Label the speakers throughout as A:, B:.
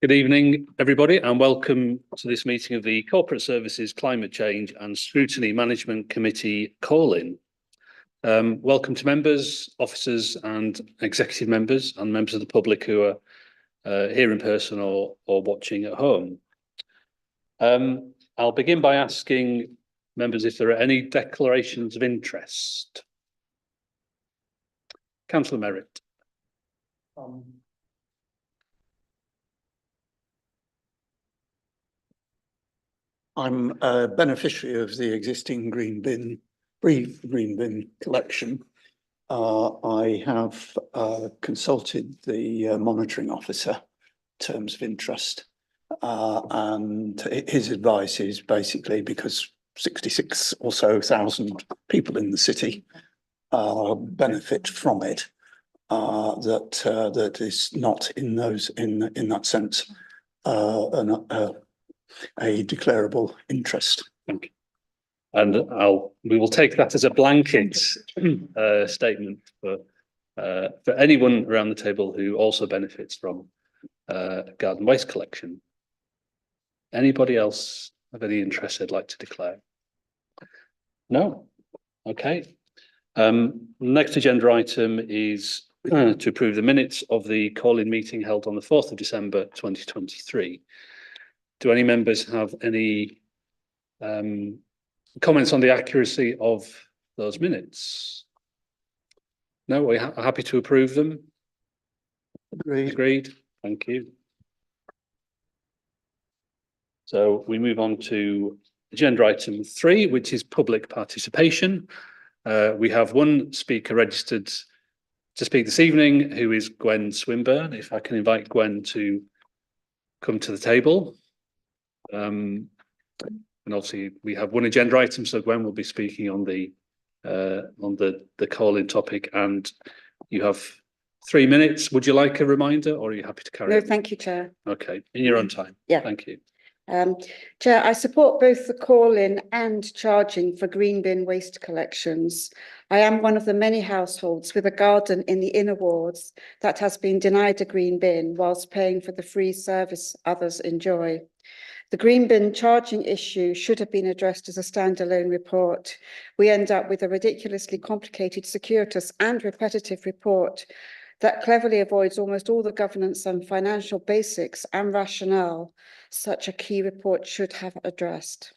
A: Good evening, everybody, and welcome to this meeting of the Corporate Services, Climate Change and Scrutiny Management Committee call-in. Welcome to members, officers and executive members and members of the public who are here in person or watching at home. I'll begin by asking members if there are any declarations of interest. Councillor Merritt.
B: I'm a beneficiary of the existing free green bin collection. I have consulted the monitoring officer in terms of interest, and his advice is basically because 66 or so thousand people in the city benefit from it, that is not in that sense a declarable interest.
A: Thank you. And we will take that as a blanket statement for anyone around the table who also benefits from garden waste collection. Anybody else have any interest they'd like to declare? No? Okay. Next agenda item is to approve the minutes of the call-in meeting held on the 4th of December 2023. Do any members have any comments on the accuracy of those minutes? No, we're happy to approve them. Agreed. Thank you. So we move on to agenda item 3, which is public participation. We have one speaker registered to speak this evening, who is Gwen Swinburne. If I can invite Gwen to come to the table. And obviously we have one agenda item, so Gwen will be speaking on the call-in topic, and you have 3 minutes. Would you like a reminder, or are you happy to carry on?
C: No, thank you, Chair.
A: Okay, in your own time.
C: Yeah.
A: Thank you.
C: Chair, I support both the call-in and charging for green bin waste collections. I am one of the many households with a garden in the inner wards that has been denied a green bin whilst paying for the free service others enjoy. The green bin charging issue should have been addressed as a standalone report. We end up with a ridiculously complicated, circuitous and repetitive report that cleverly avoids almost all the governance and financial basics and rationale such a key report should have addressed.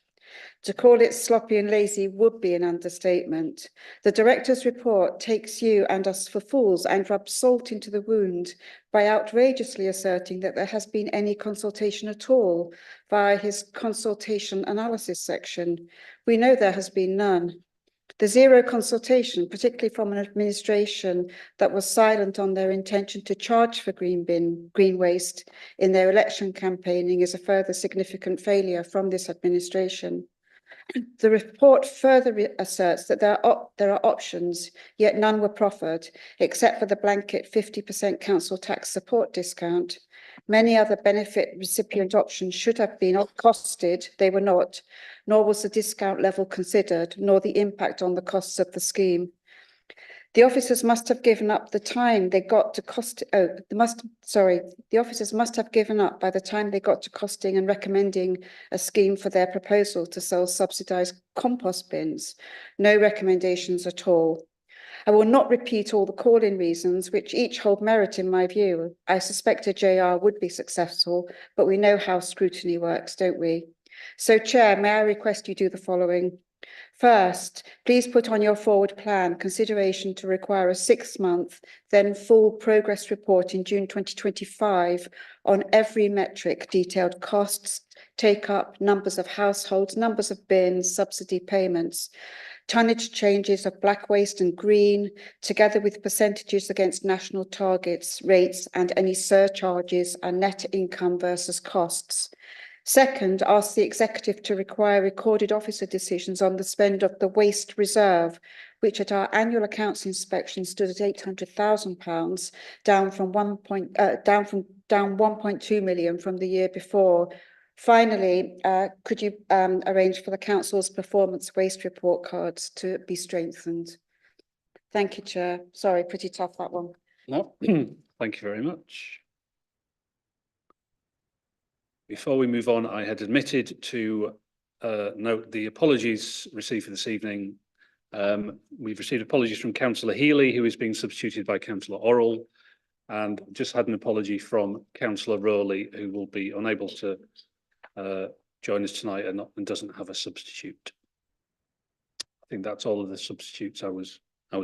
C: To call it sloppy and lazy would be an understatement. The director's report takes you and us for fools and rubs salt into the wound by outrageously asserting that there has been any consultation at all via his consultation analysis section. We know there has been none. The zero consultation, particularly from an administration that was silent on their intention to charge for green waste in their election campaigning, is a further significant failure from this administration. The report further asserts that there are options, yet none were proffered, except for the blanket 50% council tax support discount. Many other benefit recipient options should have been costed. They were not, nor was the discount level considered, nor the impact on the costs of the scheme. The officers must have given up the time they got to the officers must have given up by the time they got to costing and recommending a scheme for their proposal to sell subsidised compost bins. No recommendations at all. I will not repeat all the call-in reasons, which each hold merit in my view. I suspect a JR would be successful, but we know how scrutiny works, don't we? So, Chair, may I request you do the following? First, please put on your forward plan consideration to require a 6-month, then full progress report in June 2025 on every metric, detailed costs, take-up, numbers of households, numbers of bins, subsidy payments, tonnage changes of black waste and green, together with percentages against national targets, rates, and any surcharges and net income versus costs. Second, ask the executive to require recorded officer decisions on the spend of the waste reserve, which at our annual accounts inspection stood at £800,000, down 1.2 million from the year before. Finally, could you arrange for the council's performance waste report cards to be strengthened? Thank you, Chair. Sorry, pretty tough, that one.
A: No, thank you very much. before we move on, I had admitted to note the apologies received for this evening. We've received apologies from Councillor Healy, who is being substituted by Councillor Orrell, and just had an apology from Councillor Rowley, who will be unable to join us tonight and doesn't have a substitute. I think that's all of the substitutes I was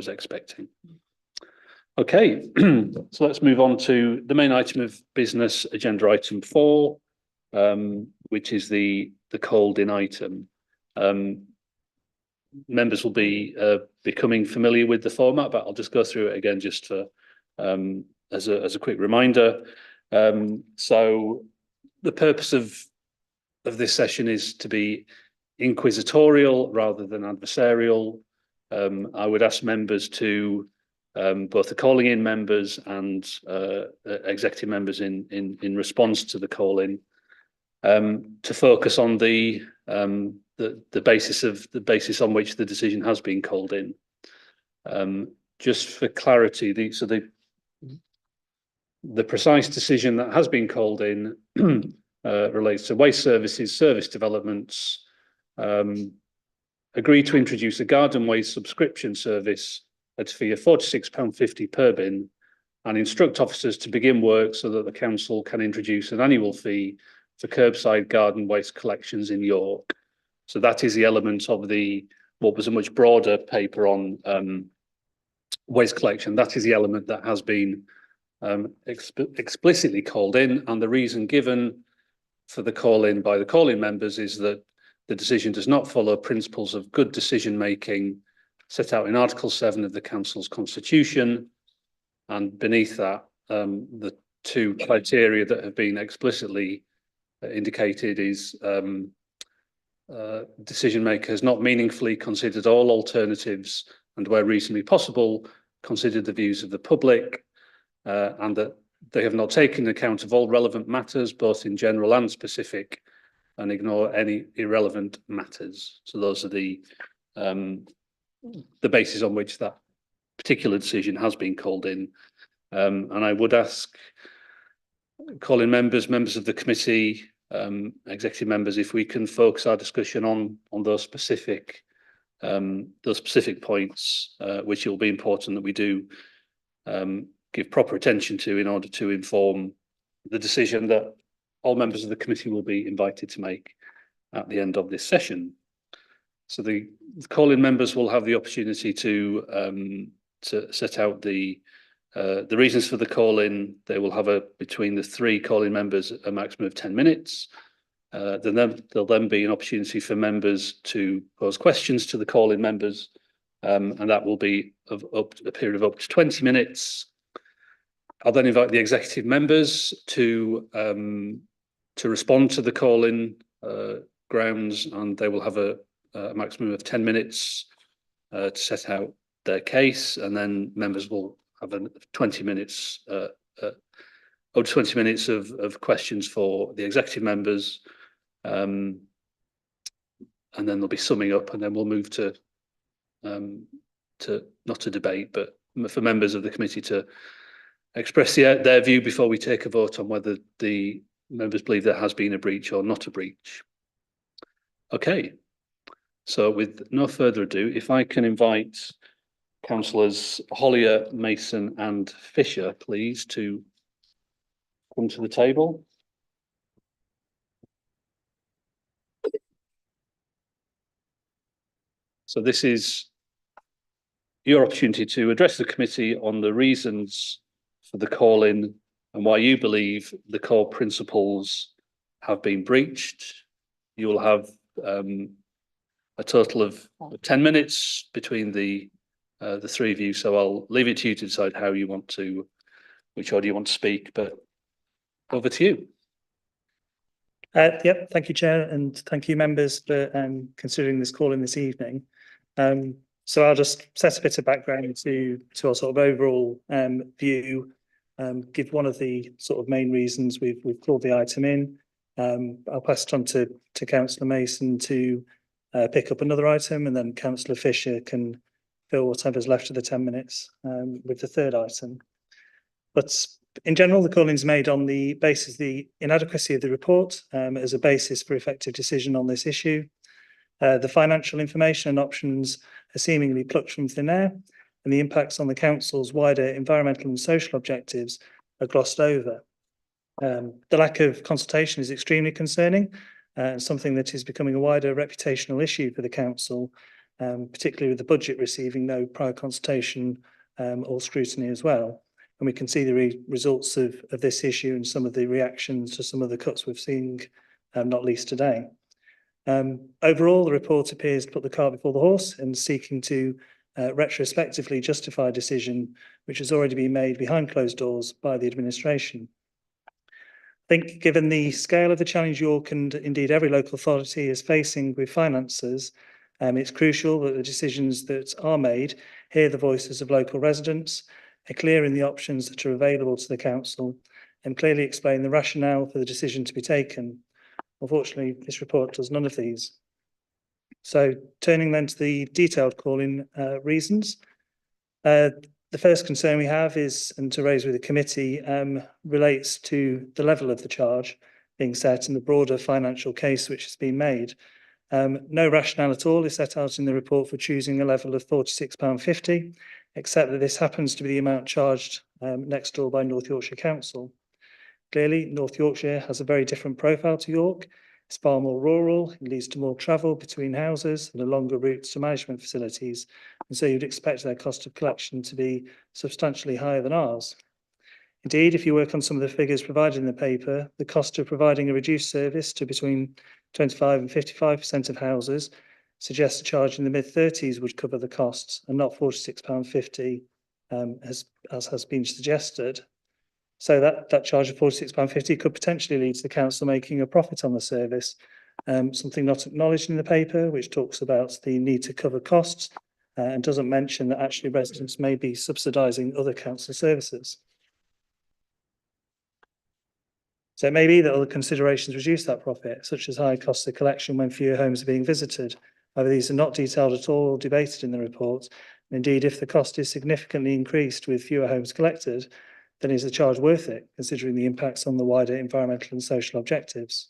A: expecting. Okay, so let's move on to the main item of business, agenda item 4, which is the called-in item. Members will be becoming familiar with the format, but I'll just go through it again just for as a quick reminder. So the purpose of this session is to be inquisitorial rather than adversarial. I would ask members to both the calling in members and executive members in response to the call-in to focus on the basis on which the decision has been called in. Just for clarity, the precise decision that has been called in relates to waste services, service developments, agreed to introduce a garden waste subscription service at a fee of £46.50 per bin, and instruct officers to begin work so that the council can introduce an annual fee for curbside garden waste collections in York. So that is the element of what was a much broader paper on waste collection. That is the element that has been explicitly called in, and the reason given for the call-in by the call-in members is that the decision does not follow principles of good decision making set out in Article 7 of the Council's Constitution, and beneath that, the two criteria that have been explicitly indicated is decision maker has not meaningfully considered all alternatives and, where reasonably possible, considered the views of the public, and that they have not taken account of all relevant matters, both in general and specific, and ignore any irrelevant matters. So those are the basis on which that particular decision has been called in. And I would ask calling members of the committee, executive members, if we can focus our discussion on those specific points, which it will be important that we do give proper attention to in order to inform the decision that all members of the committee will be invited to make at the end of this session. So the call-in members will have the opportunity to set out the reasons for the call-in. They will have between the 3 call-in members a maximum of 10 minutes. There'll then be an opportunity for members to pose questions to the call-in members, and that will be of a period of up to 20 minutes. I'll then invite the executive members to respond to the call-in grounds, and they will have a maximum of 10 minutes to set out their case, and then members will have 20 minutes, up to 20 minutes of questions for the executive members, and then there'll be summing up, and then we'll move to not a debate, but for members of the committee to express their view before we take a vote on whether the members believe there has been a breach or not a breach. Okay, so with no further ado, if I can invite Councillors Hollier, Mason and Fisher, please, to come to the table. So this is your opportunity to address the committee on the reasons for the call-in and why you believe the core principles have been breached. You will have a total of 10 minutes between the 3 of you, so I'll leave it to you to decide how you want to, which order you want to speak, but over to you.
D: Yep, thank you, Chair, and thank you, members, for considering this call in this evening. So I'll just set a bit of background to our sort of overall view, give one of the sort of main reasons we've called the item in. I'll pass it on to Councillor Mason to pick up another item, and then Councillor Fisher can fill whatever's left of the 10 minutes with the third item. But In general, the calling is made on the basis of the inadequacy of the report as a basis for effective decision on this issue. The financial information and options are seemingly plucked from thin air, and the impacts on the council's wider environmental and social objectives are glossed over. The lack of consultation is extremely concerning and something that is becoming a wider reputational issue for the council, particularly with the budget receiving no prior consultation or scrutiny as well. And we can see the results of this issue and some of the reactions to some of the cuts we've seen, not least today. Overall, the report appears to put the cart before the horse and seeking to retrospectively justify a decision which has already been made behind closed doors by the administration. I think given the scale of the challenge York and indeed every local authority is facing with finances, it's crucial that the decisions that are made hear the voices of local residents, are clear in the options that are available to the council, and clearly explain the rationale for the decision to be taken. Unfortunately, this report does none of these. So turning then to the detailed calling reasons. The first concern we have is, and to raise with the committee, relates to the level of the charge being set and the broader financial case which has been made. No rationale at all is set out in the report for choosing a level of £46.50, except that this happens to be the amount charged next door by North Yorkshire Council. Clearly, North Yorkshire has a very different profile to York. It's far more rural, it leads to more travel between houses and a longer routes to management facilities. And so you'd expect their cost of collection to be substantially higher than ours. Indeed, if you work on some of the figures provided in the paper, the cost of providing a reduced service to between 25 and 55% of houses suggests a charge in the mid-30s would cover the costs and not £46.50 as has been suggested. So that charge of £46.50 could potentially lead to the council making a profit on the service, something not acknowledged in the paper, which talks about the need to cover costs and doesn't mention that actually residents may be subsidising other council services. So it may be that other considerations reduce that profit, such as high costs of collection when fewer homes are being visited. However, these are not detailed at all or debated in the report. Indeed, if the cost is significantly increased with fewer homes collected, then is the charge worth it, considering the impacts on the wider environmental and social objectives?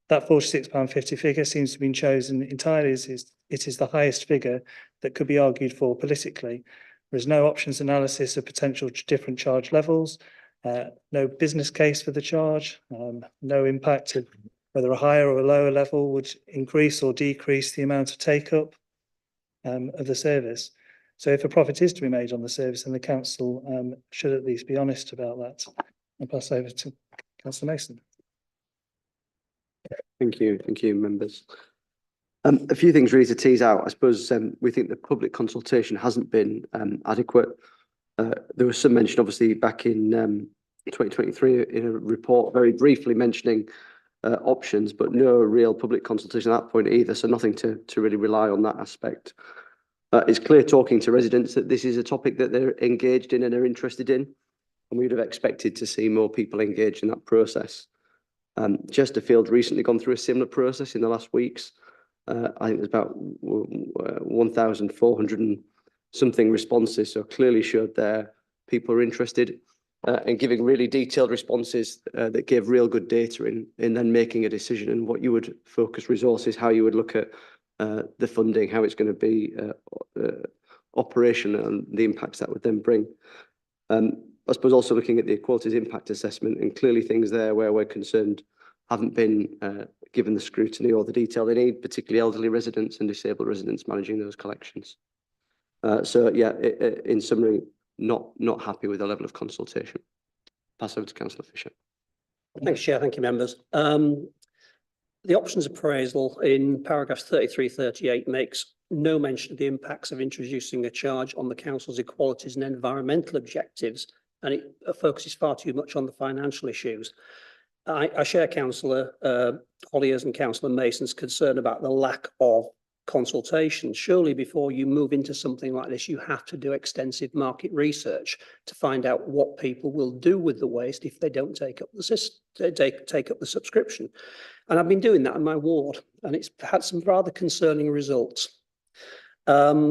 D: That £46.50 figure seems to have been chosen entirely as it is the highest figure that could be argued for politically. There is no options analysis of potential different charge levels, no business case for the charge, no impact of whether a higher or a lower level would increase or decrease the amount of take-up of the service. So if a profit is to be made on the service, then the council should at least be honest about that. I'll pass over to Councillor Mason.
E: Thank you, members. A few things really to tease out. I suppose we think the public consultation hasn't been adequate. There was some mention, obviously, back in 2023 in a report, very briefly mentioning options, but no real public consultation at that point either. So nothing to really rely on that aspect. It's clear talking to residents that this is a topic that they're engaged in and are interested in, and we would have expected to see more people engaged in that process. Chesterfield recently gone through a similar process in the last weeks. I think there's about 1,400 and something responses, so clearly showed there people are interested and giving really detailed responses that give real good data in then making a decision and what you would focus resources, how you would look at the funding, how it's going to be operational and the impacts that would then bring. I suppose also looking at the equalities impact assessment, and clearly things there where we're concerned haven't been given the scrutiny or the detail they need, particularly elderly residents and disabled residents managing those collections. So yeah, in summary, not happy with the level of consultation. Pass over to Councillor Fisher.
F: Thanks, Chair. Thank you, members. The options appraisal in paragraphs 33, 38 makes no mention of the impacts of introducing a charge on the council's equalities and environmental objectives, and it focuses far too much on the financial issues. I share Councillor Hollier's and Councillor Mason's concern about the lack of consultation. Surely before you move into something like this, you have to do extensive market research to find out what people will do with the waste if they don't take up the subscription. And I've been doing that in my ward, and it's had some rather concerning results. A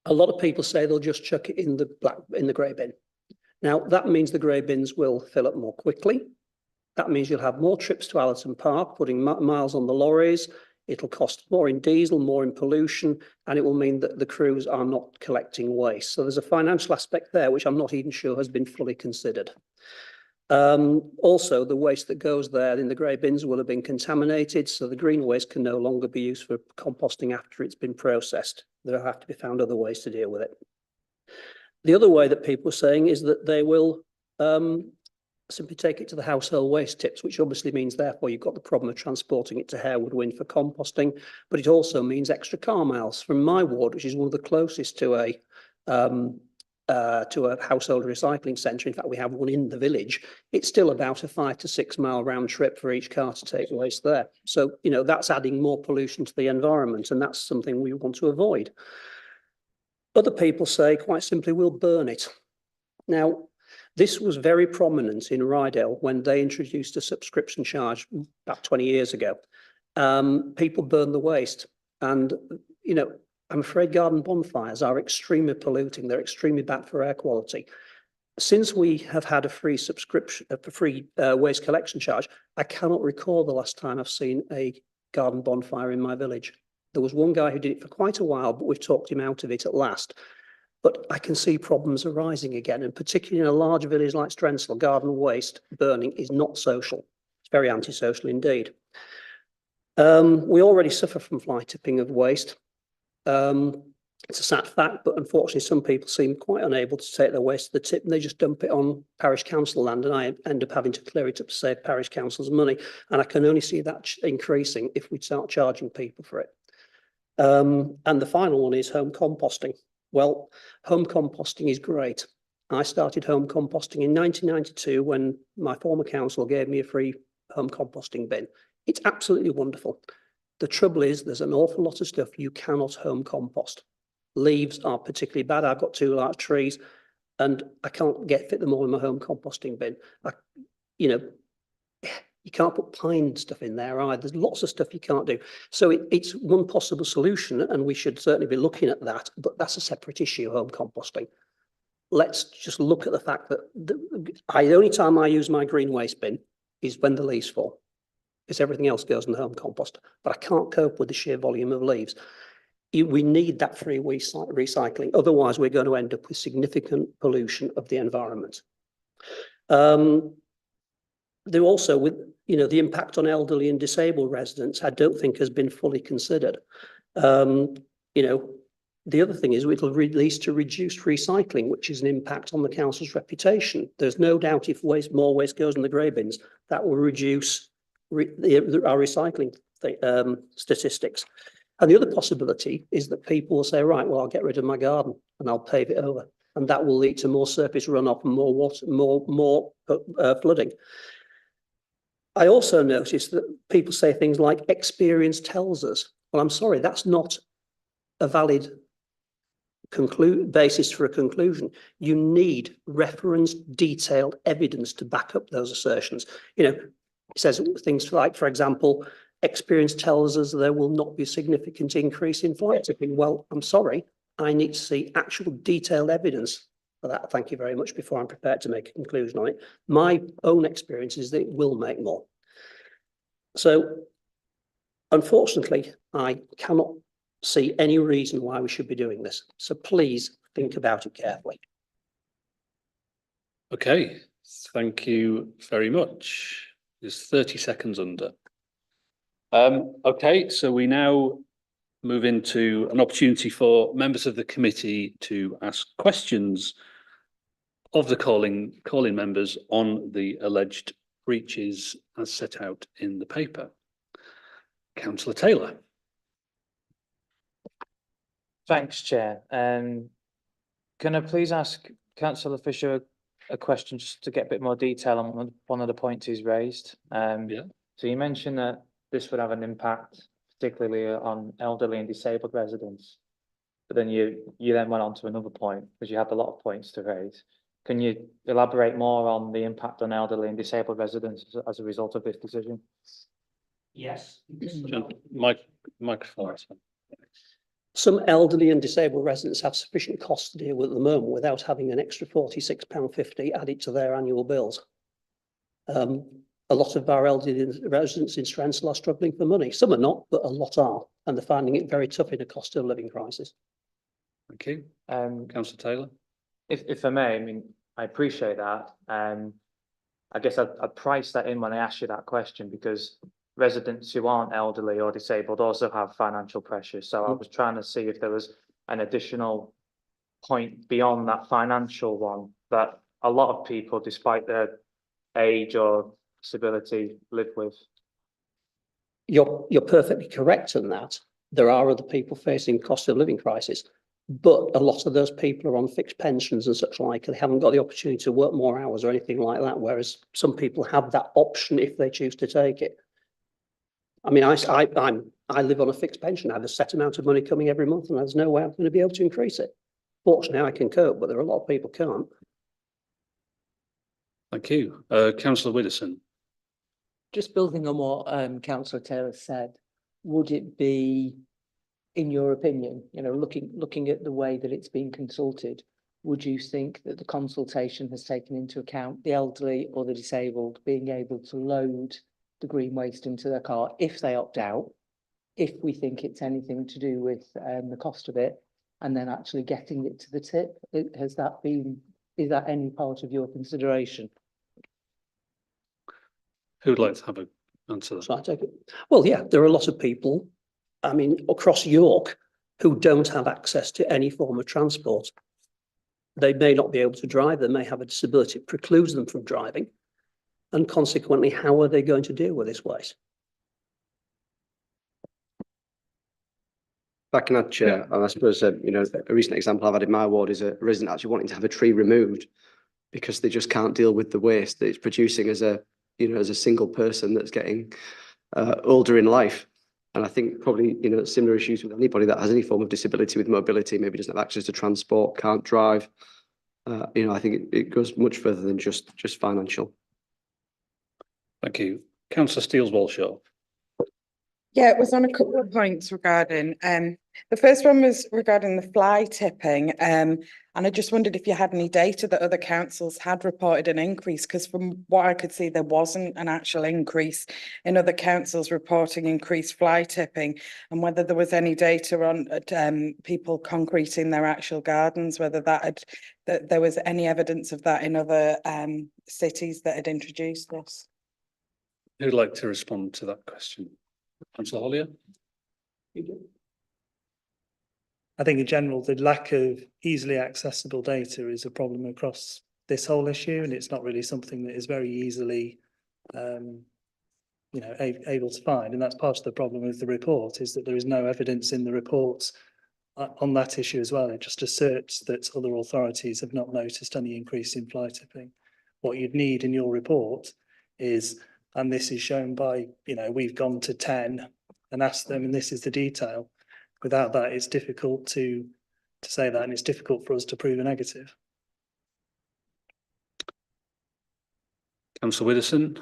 F: lot of people say they'll just chuck it in the grey bin. Now, that means the grey bins will fill up more quickly. That means you'll have more trips to Allerton Park, putting miles on the lorries. It'll cost more in diesel, more in pollution, and it will mean that the crews are not collecting waste. So there's a financial aspect there, which I'm not even sure has been fully considered. Also, the waste that goes there in the grey bins will have been contaminated, so the green waste can no longer be used for composting after it's been processed. There'll have to be found other ways to deal with it. The other way that people are saying is that they will simply take it to the household waste tips, which obviously means therefore you've got the problem of transporting it to Harewood Wynd for composting, but it also means extra car miles. From my ward, which is one of the closest to a household recycling centre, in fact we have one in the village, it's still about a 5 to 6 mile round trip for each car to take waste there. So, you know, that's adding more pollution to the environment, and that's something we want to avoid. Other people say, quite simply, we'll burn it. Now, this was very prominent in Rydale when they introduced a subscription charge about 20 years ago. People burn the waste, and, you know, I'm afraid garden bonfires are extremely polluting. They're extremely bad for air quality. Since we have had a free subscription, a free waste collection charge, I cannot recall the last time I've seen a garden bonfire in my village. There was one guy who did it for quite a while, but we've talked him out of it at last. But I can see problems arising again, and particularly in a large village like Strensall, garden waste burning is not social. It's very antisocial indeed. We already suffer from fly tipping of waste. It's a sad fact, but unfortunately some people seem quite unable to take their waste to the tip, and they just dump it on parish council land, and I end up having to clear it up to save parish council's money. And I can only see that increasing if we start charging people for it. And the final one is home composting. Well, home composting is great. I started home composting in 1992 when my former council gave me a free home composting bin. It's absolutely wonderful. The trouble is there's an awful lot of stuff you cannot home compost. Leaves are particularly bad. I've got 2 large trees and I can't fit them all in my home composting bin. You know, you can't put pine stuff in there either. There's lots of stuff you can't do. So it's one possible solution, and we should certainly be looking at that, but that's a separate issue, home composting. Let's just look at the fact that the only time I use my green waste bin is when the leaves fall, because everything else goes in the home compost, but I can't cope with the sheer volume of leaves. We need that free recycling. Otherwise, we're going to end up with significant pollution of the environment. There also, with the impact on elderly and disabled residents, I don't think has been fully considered. The other thing is it'll lead to reduced recycling, which is an impact on the council's reputation. There's no doubt if more waste goes in the grey bins, that will reduce our recycling statistics. And the other possibility is that people will say, right, well, I'll get rid of my garden and I'll pave it over, and that will lead to more surface runoff and more water, more flooding. I also noticed that people say things like experience tells us. Well, I'm sorry, that's not a valid basis for a conclusion. You need referenced, detailed evidence to back up those assertions. It says things like, for example, experience tells us there will not be a significant increase in fly tipping. Well, I'm sorry, I need to see actual detailed evidence for that. Thank you very much before I'm prepared to make a conclusion on it. My own experience is that it will make more. So, unfortunately, I cannot see any reason why we should be doing this. So please think about it carefully.
A: Okay, thank you very much. There's 30 seconds under. Okay, so we now move into an opportunity for members of the committee to ask questions of the calling members on the alleged breaches as set out in the paper. Councillor Taylor.
G: Thanks, Chair. Can I please ask Councillor Fisher a question just to get a bit more detail on one of the points he's raised?
A: Yeah.
G: So you mentioned that this would have an impact, particularly on elderly and disabled residents. But then you then went on to another point because you had a lot of points to raise. Can you elaborate more on the impact on elderly and disabled residents as a result of this decision?
F: Yes.
A: Microphone.
F: Some elderly and disabled residents have sufficient costs to deal with at the moment without having an extra £46.50 added to their annual bills. A lot of our elderly residents in Strensall are struggling for money. Some are not, but a lot are, and they're finding it very tough in a cost of living crisis.
A: Thank you.
G: Um,
A: Councillor Taylor.
G: if I may, I mean, I appreciate that. I guess I'd price that in when I ask you that question, because residents who aren't elderly or disabled also have financial pressures. So I was trying to see if there was an additional point beyond that financial one that a lot of people, despite their age or disability, live with.
F: You're perfectly correct in that. There are other people facing cost of living crisis, but a lot of those people are on fixed pensions and such like. They haven't got the opportunity to work more hours or anything like that, whereas some people have that option if they choose to take it. I mean, I live on a fixed pension. I have a set amount of money coming every month, and there's no way I'm going to be able to increase it. Fortunately, I can cope, but there are a lot of people who can't.
A: Thank you. Councillor Widdowson.
H: Just building on what Councillor Taylor said, would it be, in your opinion, you know, looking at the way that it's been consulted, would you think that the consultation has taken into account the elderly or the disabled being able to load the green waste into their car if they opt out, if we think it's anything to do with the cost of it, and then actually getting it to the tip? Is that any part of your consideration?
A: Who'd like to have an answer?
F: So I take it. Well, yeah, there are a lot of people, I mean, across York, who don't have access to any form of transport. They may not be able to drive, they may have a disability that precludes them from driving. And consequently, how are they going to deal with this waste?
E: If I can add, Chair, and I suppose, you know, a recent example I've had in my ward is a resident actually wanting to have a tree removed because they just can't deal with the waste that it's producing as a, you know, as a single person that's getting older in life. And I think probably, you know, similar issues with anybody that has any form of disability with mobility, maybe doesn't have access to transport, can't drive. You know, I think it goes much further than just financial.
A: Thank you. Councillor Steels-Walshaw.
I: Yeah, it was on a couple of points regarding, the first one was regarding the fly tipping. And I just wondered if you had any data that other councils had reported an increase, because from what I could see, there wasn't an actual increase in other councils reporting increased fly tipping, and whether there was any data on people concreting their actual gardens, whether that there was any evidence of that in other cities that had introduced this.
A: Who'd like to respond to that question? Councillor Hollier.
D: I think in general, the lack of easily accessible data is a problem across this whole issue, and it's not really something that is very easily, you know, able to find. And that's part of the problem with the report, is that there is no evidence in the reports on that issue as well. It just asserts that other authorities have not noticed any increase in fly tipping. What you'd need in your report is, and this is shown by, you know, we've gone to 10 and asked them, and this is the detail. Without that, it's difficult to say that, and it's difficult for us to prove a negative.
A: Councillor Widdowson.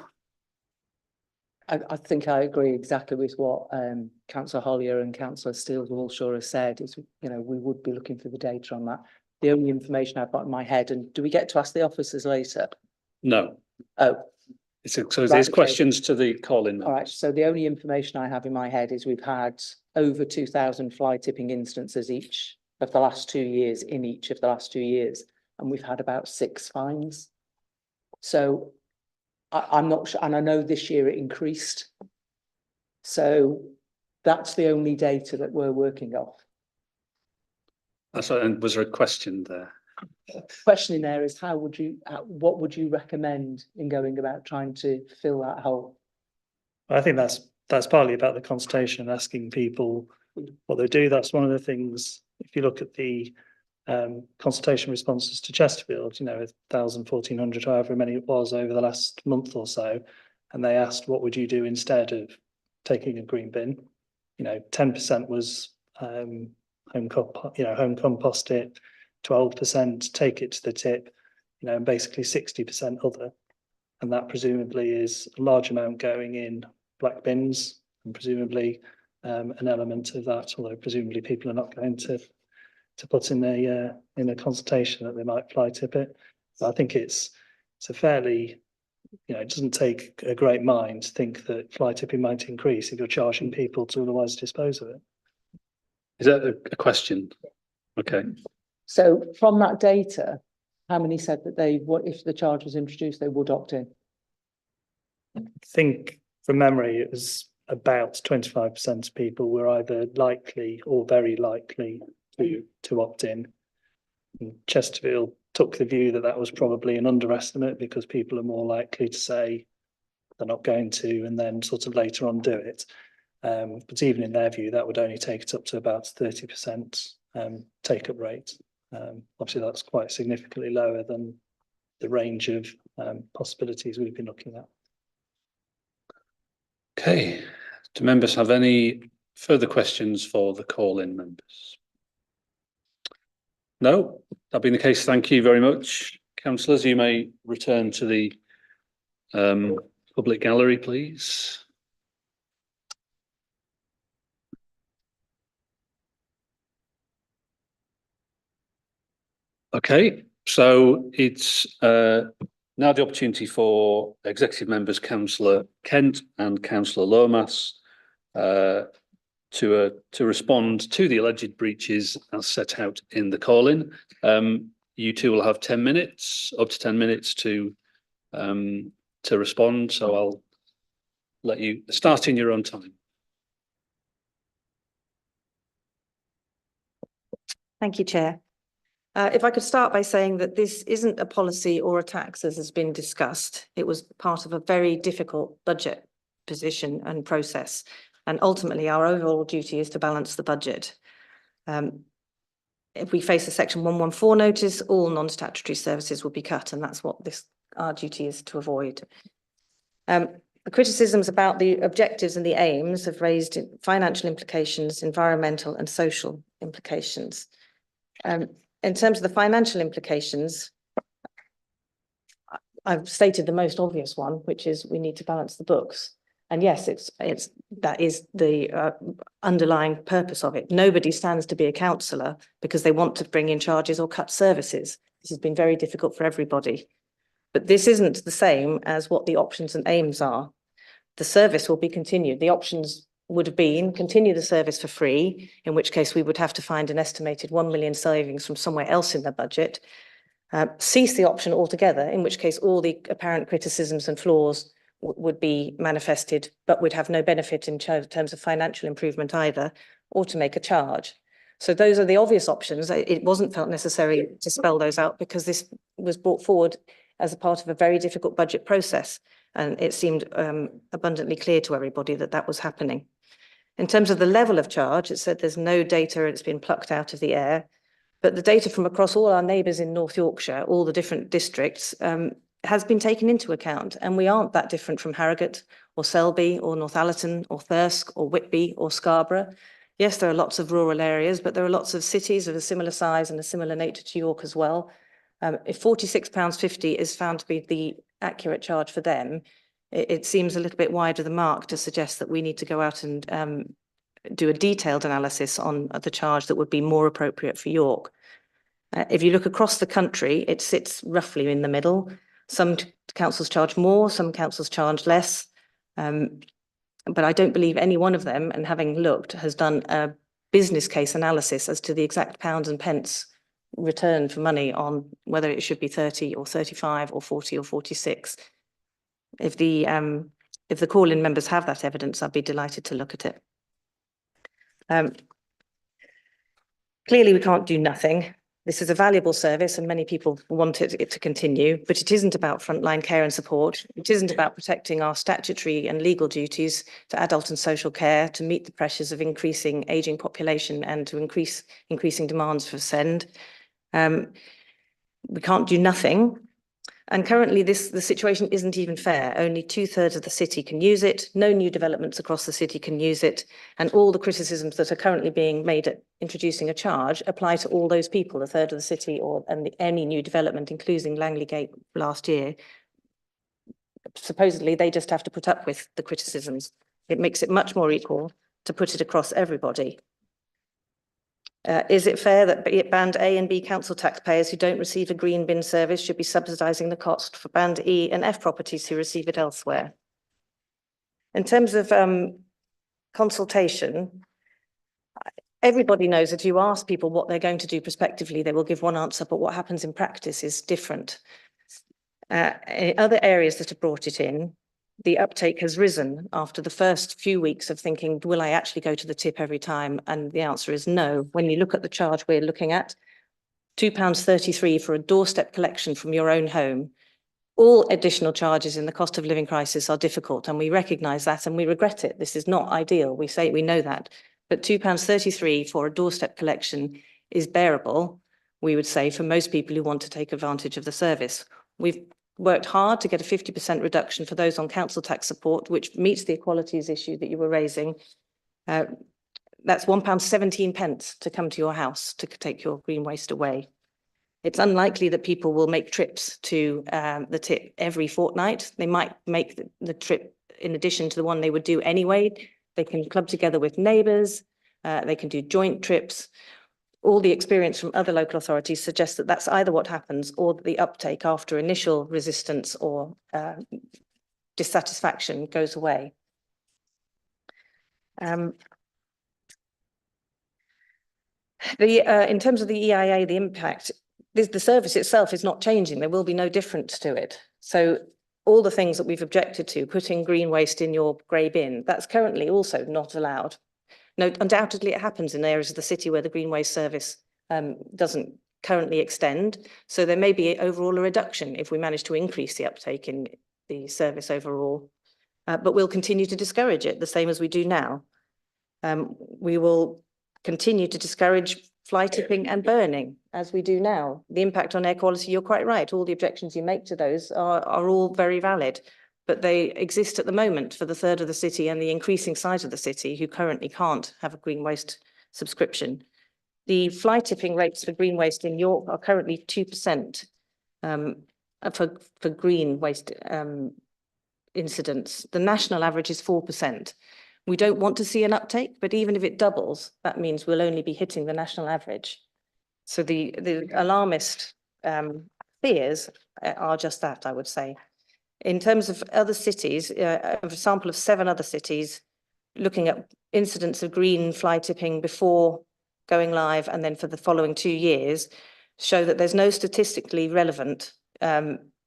H: I think I agree exactly with what Councillor Hollier and Councillor Steels-Walshaw have said. Is, you know, we would be looking for the data on that. The only information I've got in my head, and do we get to ask the officers later?
A: No.
H: Oh.
A: So there's questions to the call-in.
H: All right, so the only information I have in my head is we've had over 2,000 fly tipping instances each of the last 2 years, in each of the last 2 years, and we've had about 6 fines. So I'm not sure, and I know this year it increased. So that's the only data that we're working off.
A: That's right, and was there a question there?
H: Question in there is what would you recommend in going about trying to fill that hole?
D: I think that's partly about the consultation and asking people what they do. That's one of the things, if you look at the consultation responses to Chesterfield, you know, 1,000, 1,400, however many it was over the last month or so, and they asked, what would you do instead of taking a green bin? You know, 10% was home compost it, 12% take it to the tip, you know, and basically 60% other. And that presumably is a large amount going in black bins, and presumably an element of that, although presumably people are not going to put in a consultation that they might fly tip it. But I think it's a fairly, it doesn't take a great mind to think that fly tipping might increase if you're charging people to otherwise dispose of it.
A: Is that a question? Okay.
H: So from that data, how many said that if the charge was introduced, they would opt in?
D: I think from memory, it was about 25% of people were either likely or very likely to opt in. And Chesterfield took the view that was probably an underestimate because people are more likely to say they're not going to and then sort of later on do it. But even in their view, that would only take it up to about 30% take-up rate. Obviously, that's quite significantly lower than the range of possibilities we've been looking at.
A: Okay. Do members have any further questions for the call-in members? No, that being the case, thank you very much. Councillors, you may return to the public gallery, please. Okay, so it's now the opportunity for executive members, Councillor Kent and Councillor Lomas, to respond to the alleged breaches as set out in the call-in. You two will have 10 minutes, up to 10 minutes to respond. So I'll let you start in your own time.
J: Thank you, Chair. If I could start by saying that this isn't a policy or a tax as has been discussed. It was part of a very difficult budget position and process. And ultimately, our overall duty is to balance the budget. If we face a Section 114 notice, all non-statutory services will be cut, and that's what our duty is to avoid. The criticisms about the objectives and the aims have raised financial implications, environmental and social implications. In terms of the financial implications, I've stated the most obvious one, which is we need to balance the books. And yes, that is the underlying purpose of it. Nobody stands to be a councillor because they want to bring in charges or cut services. This has been very difficult for everybody. But this isn't the same as what the options and aims are. The service will be continued. The options would have been continue the service for free, in which case we would have to find an estimated 1 million savings from somewhere else in the budget, cease the option altogether, in which case all the apparent criticisms and flaws would be manifested, but would have no benefit in terms of financial improvement either, or to make a charge. So those are the obvious options. It wasn't felt necessary to spell those out because this was brought forward as a part of a very difficult budget process. And it seemed abundantly clear to everybody that that was happening. In terms of the level of charge, it said there's no data, it's been plucked out of the air, but the data from across all our neighbours in North Yorkshire, all the different districts, has been taken into account. And we aren't that different from Harrogate or Selby or Northallerton or Thirsk or Whitby or Scarborough. Yes, there are lots of rural areas, but there are lots of cities of a similar size and a similar nature to York as well. If £46.50 is found to be the accurate charge for them, it seems a little bit wide of the mark to suggest that we need to go out and do a detailed analysis on the charge that would be more appropriate for York. If you look across the country, it sits roughly in the middle. Some councils charge more, some councils charge less. But I don't believe any one of them, and having looked, has done a business case analysis as to the exact pounds and pence return for money on whether it should be 30 or 35 or 40 or 46. If the call-in members have that evidence, I'd be delighted to look at it. Clearly, we can't do nothing. This is a valuable service and many people want it to continue, but it isn't about frontline care and support. It isn't about protecting our statutory and legal duties to adult and social care, to meet the pressures of increasing ageing population and to increasing demands for SEND. We can't do nothing. And currently the situation isn't even fair. Only 2/3 of the city can use it. No new developments across the city can use it. And all the criticisms that are currently being made at introducing a charge apply to all those people, 1/3 of the city any new development, including Langley Gate last year. Supposedly they just have to put up with the criticisms. It makes it much more equal. to put it across everybody. Is it fair that band A and B council taxpayers who don't receive a green bin service should be subsidising the cost for band E and F properties who receive it elsewhere? In terms of consultation, everybody knows that if you ask people what they're going to do prospectively, they will give one answer, but what happens in practice is different. In other areas that have brought it in, the uptake has risen after the first few weeks of thinking, will I actually go to the tip every time? And the answer is no. When you look at the charge we're looking at, £2.33 for a doorstep collection from your own home, all additional charges in the cost of living crisis are difficult, and we recognise that and we regret it. This is not ideal. We know that. But £2.33 for a doorstep collection is bearable, we would say, for most people who want to take advantage of the service. We've worked hard to get a 50% reduction for those on council tax support, which meets the equalities issue that you were raising. That's £1.17 to come to your house to take your green waste away. It's unlikely that people will make trips to the tip every fortnight. They might make the trip in addition to the one they would do anyway. They can club together with neighbours. They can do joint trips. All the experience from other local authorities suggests that that's either what happens or the uptake after initial resistance or dissatisfaction goes away. In terms of the EIA, the impact, the service itself is not changing. There will be no difference to it. So all the things that we've objected to, putting green waste in your grey bin, that's currently also not allowed. No, undoubtedly it happens in areas of the city where the green waste service doesn't currently extend. So there may be overall a reduction if we manage to increase the uptake in the service overall. But we'll continue to discourage it the same as we do now. We will continue to discourage fly tipping and burning as we do now. The impact on air quality, you're quite right. All the objections you make to those are all very valid. But they exist at the moment for the third of the city and the increasing size of the city who currently can't have a green waste subscription. The fly tipping rates for green waste in York are currently 2% for green waste incidents. The national average is 4%. We don't want to see an uptake, but even if it doubles, that means we'll only be hitting the national average. So the alarmist fears are just that, I would say. In terms of other cities, a sample of 7 other cities looking at incidents of green fly tipping before going live and then for the following 2 years show that there's no statistically relevant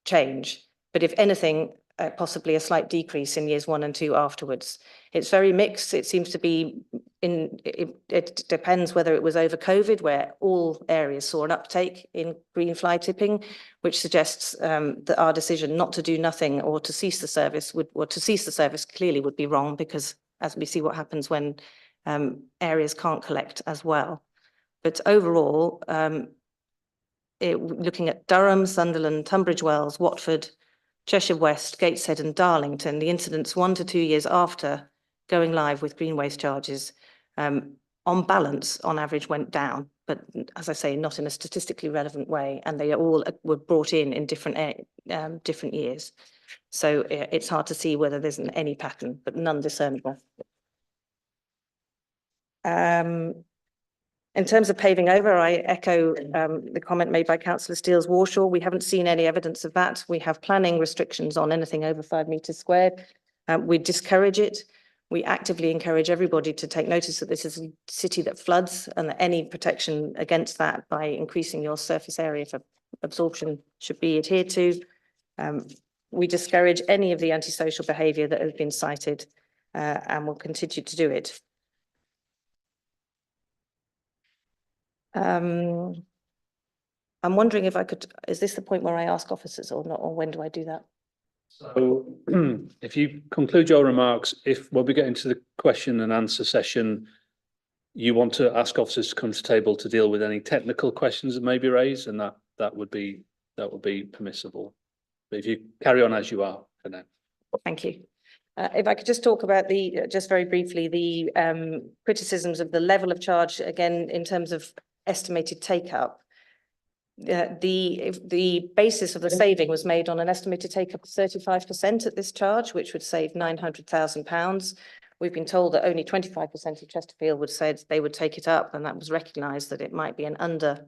J: change, but if anything, possibly a slight decrease in years 1 and 2 afterwards. It's very mixed. It seems to be it depends whether it was over COVID, where all areas saw an uptake in green fly tipping, which suggests that our decision not to do nothing or to cease the service clearly would be wrong, because as we see what happens when areas can't collect as well. But overall, looking at Durham, Sunderland, Tunbridge Wells, Watford, Cheshire West, Gateshead and Darlington, the incidents 1 to 2 years after going live with green waste charges, on balance, on average, went down. But as I say, not in a statistically relevant way. And they all were brought in different years. So it's hard to see whether there's any pattern, but none discernible. In terms of paving over, I echo the comment made by Councillor Steels-Warshaw. We haven't seen any evidence of that. We have planning restrictions on anything over 5 metres squared. We discourage it. We actively encourage everybody to take notice that this is a city that floods, and that any protection against that by increasing your surface area for absorption should be adhered to. We discourage any of the antisocial behaviour that has been cited and will continue to do it. I'm wondering if I could, is this the point where I ask officers or not, or when do I do that?
A: So if you conclude your remarks, when we get into the question and answer session, you want to ask officers to come to the table to deal with any technical questions that may be raised, and that would be permissible. But if you carry on as you are for now.
J: Thank you. If I could just talk about just very briefly, the criticisms of the level of charge, again, in terms of estimated take-up. The basis of the saving was made on an estimated take-up of 35% at this charge, which would save £900,000. We've been told that only 25% of Chesterfield would said they would take it up, and that was recognised that it might be an under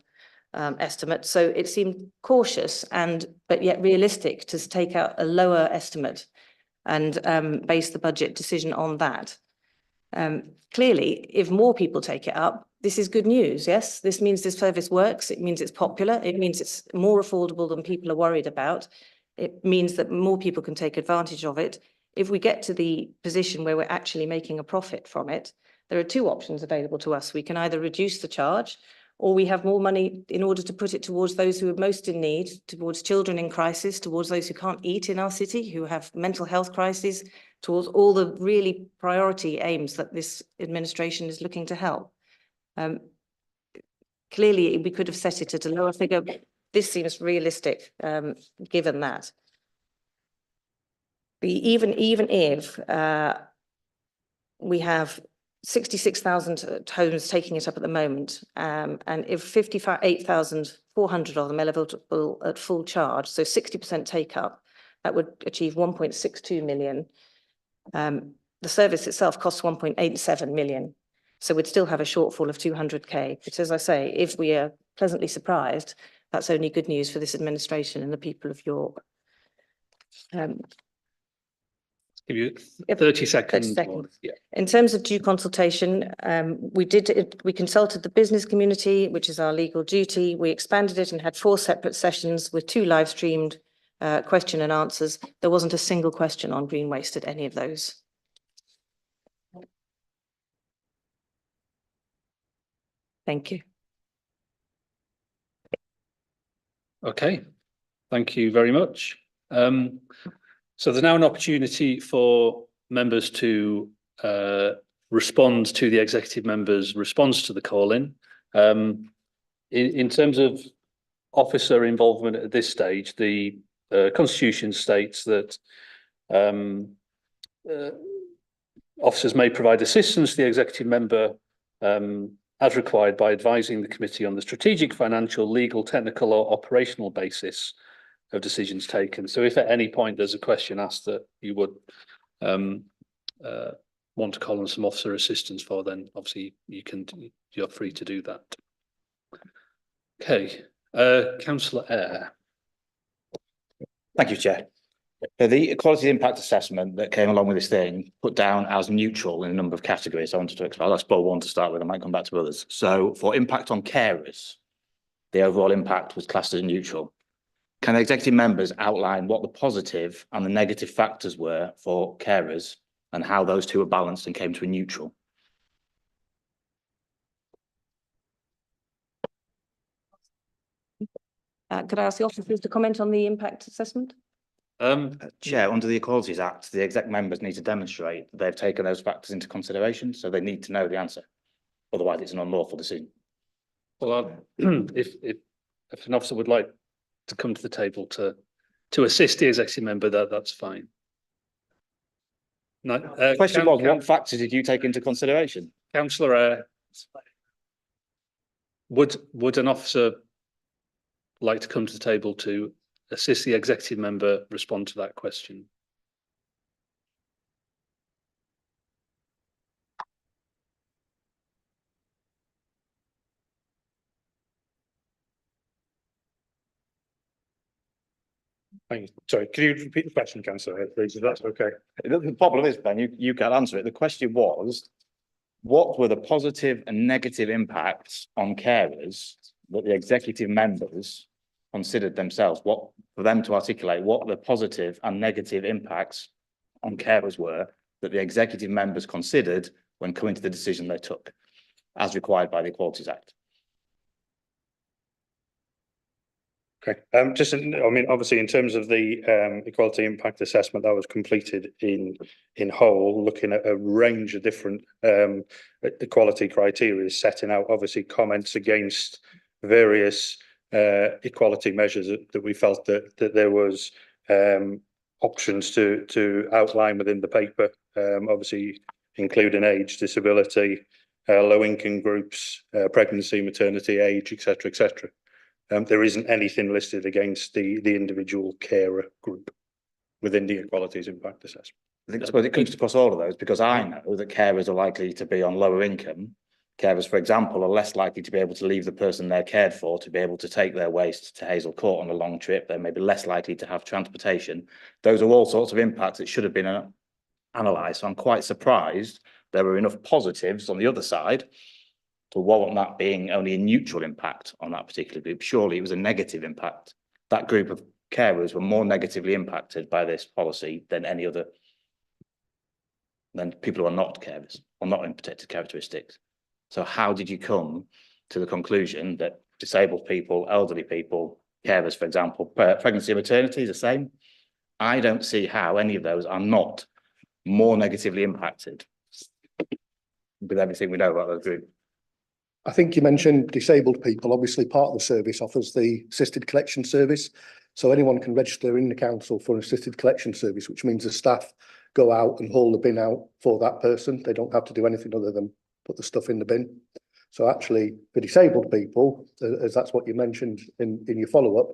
J: estimate. So it seemed cautious but yet realistic to take out a lower estimate and base the budget decision on that. Clearly, if more people take it up, this is good news. Yes, this means this service works. It means it's popular. It means it's more affordable than people are worried about. It means that more people can take advantage of it. If we get to the position where we're actually making a profit from it, there are two options available to us. We can either reduce the charge, or we have more money in order to put it towards those who are most in need, towards children in crisis, towards those who can't eat in our city, who have mental health crises, towards all the really priority aims that this administration is looking to help. Clearly, we could have set it at a lower figure, but this seems realistic, given that. Even if we have 66,000 homes taking it up at the moment, and if 58,400 of them are eligible at full charge, so 60% take up, that would achieve 1.62 million. The service itself costs 1.87 million. So we'd still have a shortfall of 200k. But as I say, if we are pleasantly surprised, that's only good news for this administration and the people of York.
A: Give you 30 seconds.
J: 30 seconds.
A: Yeah.
J: In terms of due consultation, we consulted the business community, which is our legal duty. We expanded it and had 4 separate sessions with 2 live streamed question and answers. There wasn't a single question on green waste at any of those. Thank you.
A: Okay, thank you very much. So there's now an opportunity for members to respond to the executive member's response to the call-in. In terms of officer involvement at this stage, the Constitution states that officers may provide assistance to the executive member as required by advising the committee on the strategic, financial, legal, technical or operational basis of decisions taken. So if at any point there's a question asked that you would want to call on some officer assistance for, then obviously you're free to do that. Okay, Councillor Eyre.
K: Thank you, Chair. The equality impact assessment that came along with this thing put down as neutral in a number of categories. I wanted to explain. I'll explore one to start with. I might come back to others. So for impact on carers, the overall impact was classed as neutral. Can the executive members outline what the positive and the negative factors were for carers and how those two were balanced and came to a neutral?
J: Could I ask the officers to comment on the impact assessment?
K: Chair, under the Equalities Act, the exec members need to demonstrate that they've taken those factors into consideration, so they need to know the answer. Otherwise, it's an unlawful decision.
A: Well, if an officer would like to come to the table to assist the executive member, that's fine. No,
K: question was, what factors did you take into consideration?
A: Councillor, would an officer like to come to the table to assist the executive member respond to that question?
L: Sorry, can you repeat the question, Councillor, please, if that's okay?
K: The problem is, Ben, you can't answer it. The question was, what were the positive and negative impacts on carers that the executive members considered themselves? What, for them to articulate what the positive and negative impacts on carers were that the executive members considered when coming to the decision they took, as required by the Equalities Act.
L: Okay, I mean, obviously, in terms of the equality impact assessment that was completed in whole, looking at a range of different equality criteria, setting out obviously comments against various equality measures that we felt that there was options to outline within the paper, obviously including age, disability, low income groups, pregnancy, maternity, age, etc., etc. There isn't anything listed against the individual carer group within the equalities impact assessment.
K: I suppose it comes across all of those, because I know that carers are likely to be on lower income. Carers, for example, are less likely to be able to leave the person they're cared for to be able to take their waste to Hazel Court on a long trip. They're maybe less likely to have transportation. Those are all sorts of impacts that should have been analysed. So I'm quite surprised there were enough positives on the other side to warrant that being only a neutral impact on that particular group. Surely it was a negative impact. That group of carers were more negatively impacted by this policy than any other, than people who are not carers or not in protected characteristics. So how did you come to the conclusion that disabled people, elderly people, carers, for example, pregnancy and maternity is the same? I don't see how any of those are not more negatively impacted with everything we know about those groups.
M: I think you mentioned disabled people. Obviously, part of the service offers the assisted collection service. So anyone can register in the council for an assisted collection service, which means the staff go out and haul the bin out for that person. They don't have to do anything other than put the stuff in the bin. So actually, for disabled people, as that's what you mentioned in your follow-up,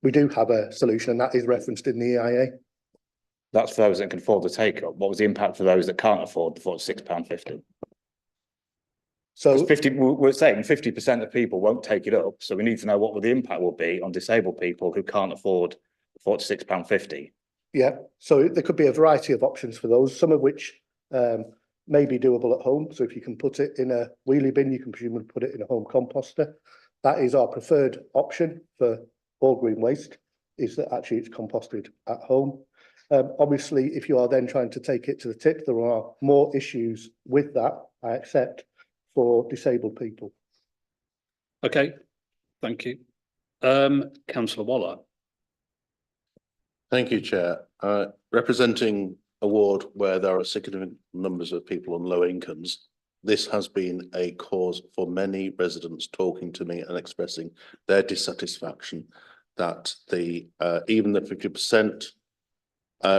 M: we do have a solution, and that is referenced in the EIA.
K: That's for those that can afford the take-up. What was the impact for those that can't afford the £46.50?
M: So
K: 50, we're saying 50% of people won't take it up. So we need to know what the impact will be on disabled people who can't afford £46.50.
M: yeah, so there could be a variety of options for those, some of which may be doable at home. So if you can put it in a wheelie bin, you can presumably put it in a home composter. That is our preferred option for all green waste, is that actually it's composted at home. Obviously, if you are then trying to take it to the tip, there are more issues with that, I accept, for disabled people.
A: Okay, thank you. Councillor Waller.
N: Thank you, Chair. Representing a ward where there are significant numbers of people on low incomes, this has been a cause for many residents talking to me and expressing their dissatisfaction that the even the 50%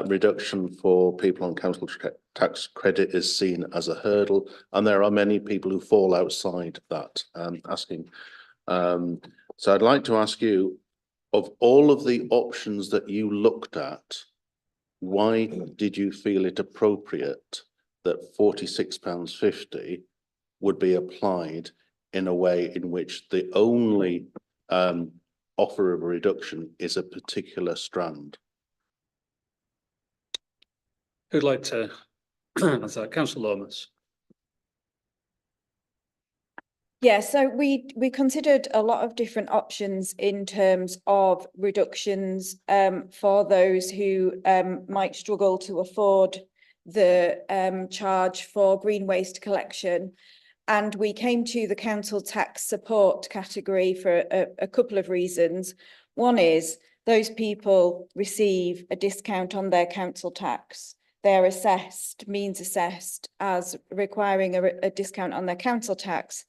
N: reduction for people on council tax credit is seen as a hurdle, and there are many people who fall outside that asking. So I'd like to ask you, of all of the options that you looked at, why did you feel it appropriate that £46.50 would be applied in a way in which the only offer of a reduction is a particular strand?
A: Who'd like to answer? Councillor Lomas.
C: Yeah, so we considered a lot of different options in terms of reductions for those who might struggle to afford the charge for green waste collection. And we came to the council tax support category for a couple of reasons. One is those people receive a discount on their council tax. They're assessed, means assessed, as requiring a discount on their council tax.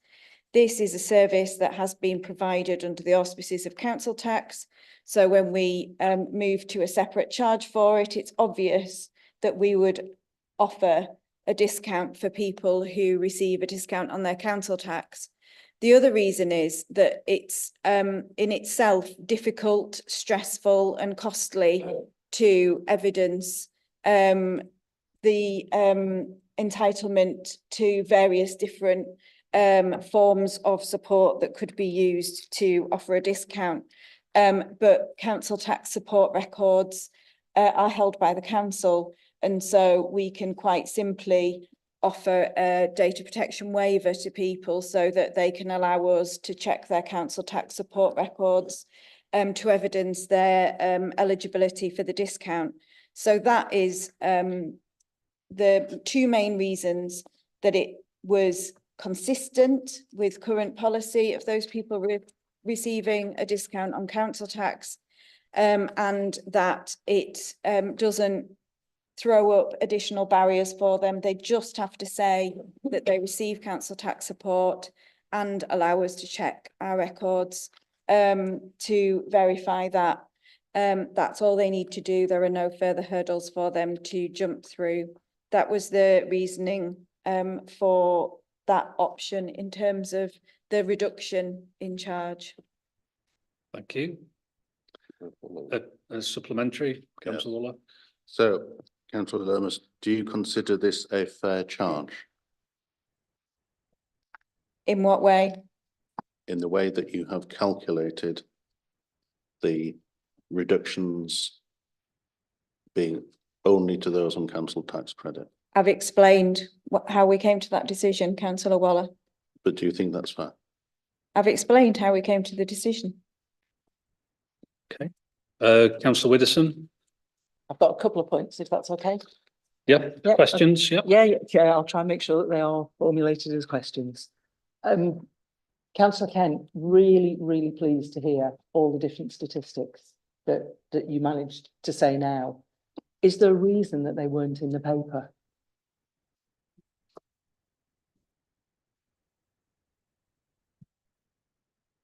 C: This is a service that has been provided under the auspices of council tax. So when we move to a separate charge for it, it's obvious that we would offer a discount for people who receive a discount on their council tax. The other reason is that it's in itself difficult, stressful and costly to evidence the entitlement to various different forms of support that could be used to offer a discount. But council tax support records are held by the council, and so we can quite simply offer a data protection waiver to people so that they can allow us to check their council tax support records to evidence their eligibility for the discount. So that is the two main reasons that it was consistent with current policy of those people receiving a discount on council tax, and that it doesn't throw up additional barriers for them. They just have to say that they receive council tax support and allow us to check our records to verify that. That's all they need to do. There are no further hurdles for them to jump through. That was the reasoning for that option in terms of the reduction in charge.
A: Thank you. A supplementary, Councillor Waller.
N: So Councillor Lermus, do you consider this a fair charge
O: In what way?
N: in the way that you have calculated the reductions being only to those on council tax credit?
O: I've explained how we came to that decision, councillor Waller.
N: But do you think that's fair?
O: I've explained how we came to the decision.
A: Okay. Councillor Widdowson?
H: I've got a couple of points, if that's okay.
A: Yep.
H: Yeah,
A: Questions? Yep.
H: Yeah, I'll try and make sure that they are formulated as questions. Councillor Kent, really pleased to hear all the different statistics that you managed to say now. Is there a reason that they weren't in the paper?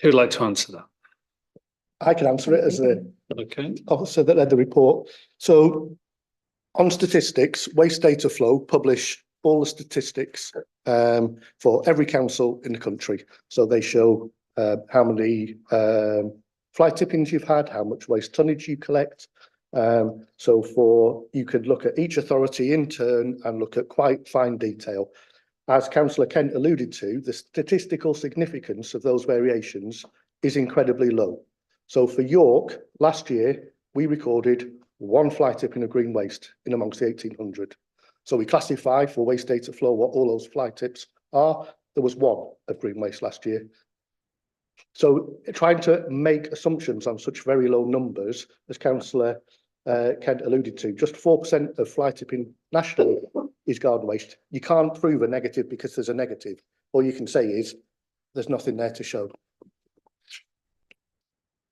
A: Who'd like to answer that?
M: I can answer it as the
A: Okay.
M: officer that led the report. So on statistics, Waste Data Flow publish all the statistics for every council in the country. So they show how many fly tippings you've had, how much waste tonnage you collect. So you could look at each authority in turn and look at quite fine detail. As Councillor Kent alluded to, the statistical significance of those variations is incredibly low. So for York, last year, we recorded one fly tipping of green waste in amongst the 1,800. So we classify for Waste Data Flow what all those fly tips are. There was one of green waste last year. So trying to make assumptions on such very low numbers, as Councillor Kent alluded to, just 4% of fly tipping nationally is garden waste. You can't prove a negative because there's a negative. All you can say is there's nothing there to show.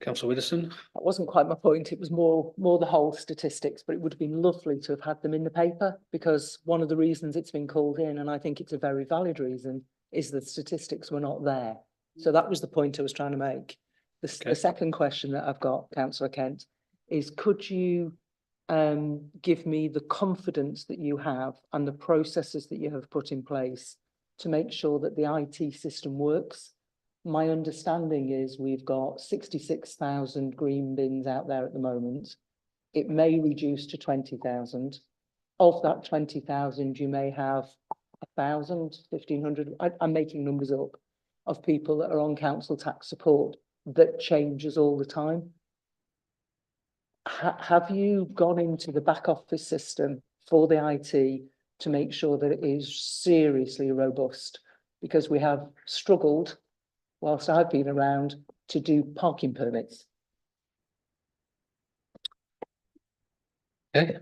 A: Councillor Widdowson?
H: That wasn't quite my point. It was more the whole statistics, but it would have been lovely to have had them in the paper, because one of the reasons it's been called in, and I think it's a very valid reason, is that statistics were not there. So that was the point I was trying to make. The second question that I've got, Councillor Kent, is could you give me the confidence that you have and the processes that you have put in place to make sure that the IT system works? My understanding is we've got 66,000 green bins out there at the moment. It may reduce to 20,000. Of that 20,000, you may have 1,000, 1,500, I'm making numbers up, of people that are on council tax support that changes all the time. Have you gone into the back office system for the IT to make sure that it is seriously robust? Because we have struggled, whilst I've been around, to do parking permits.
A: Okay.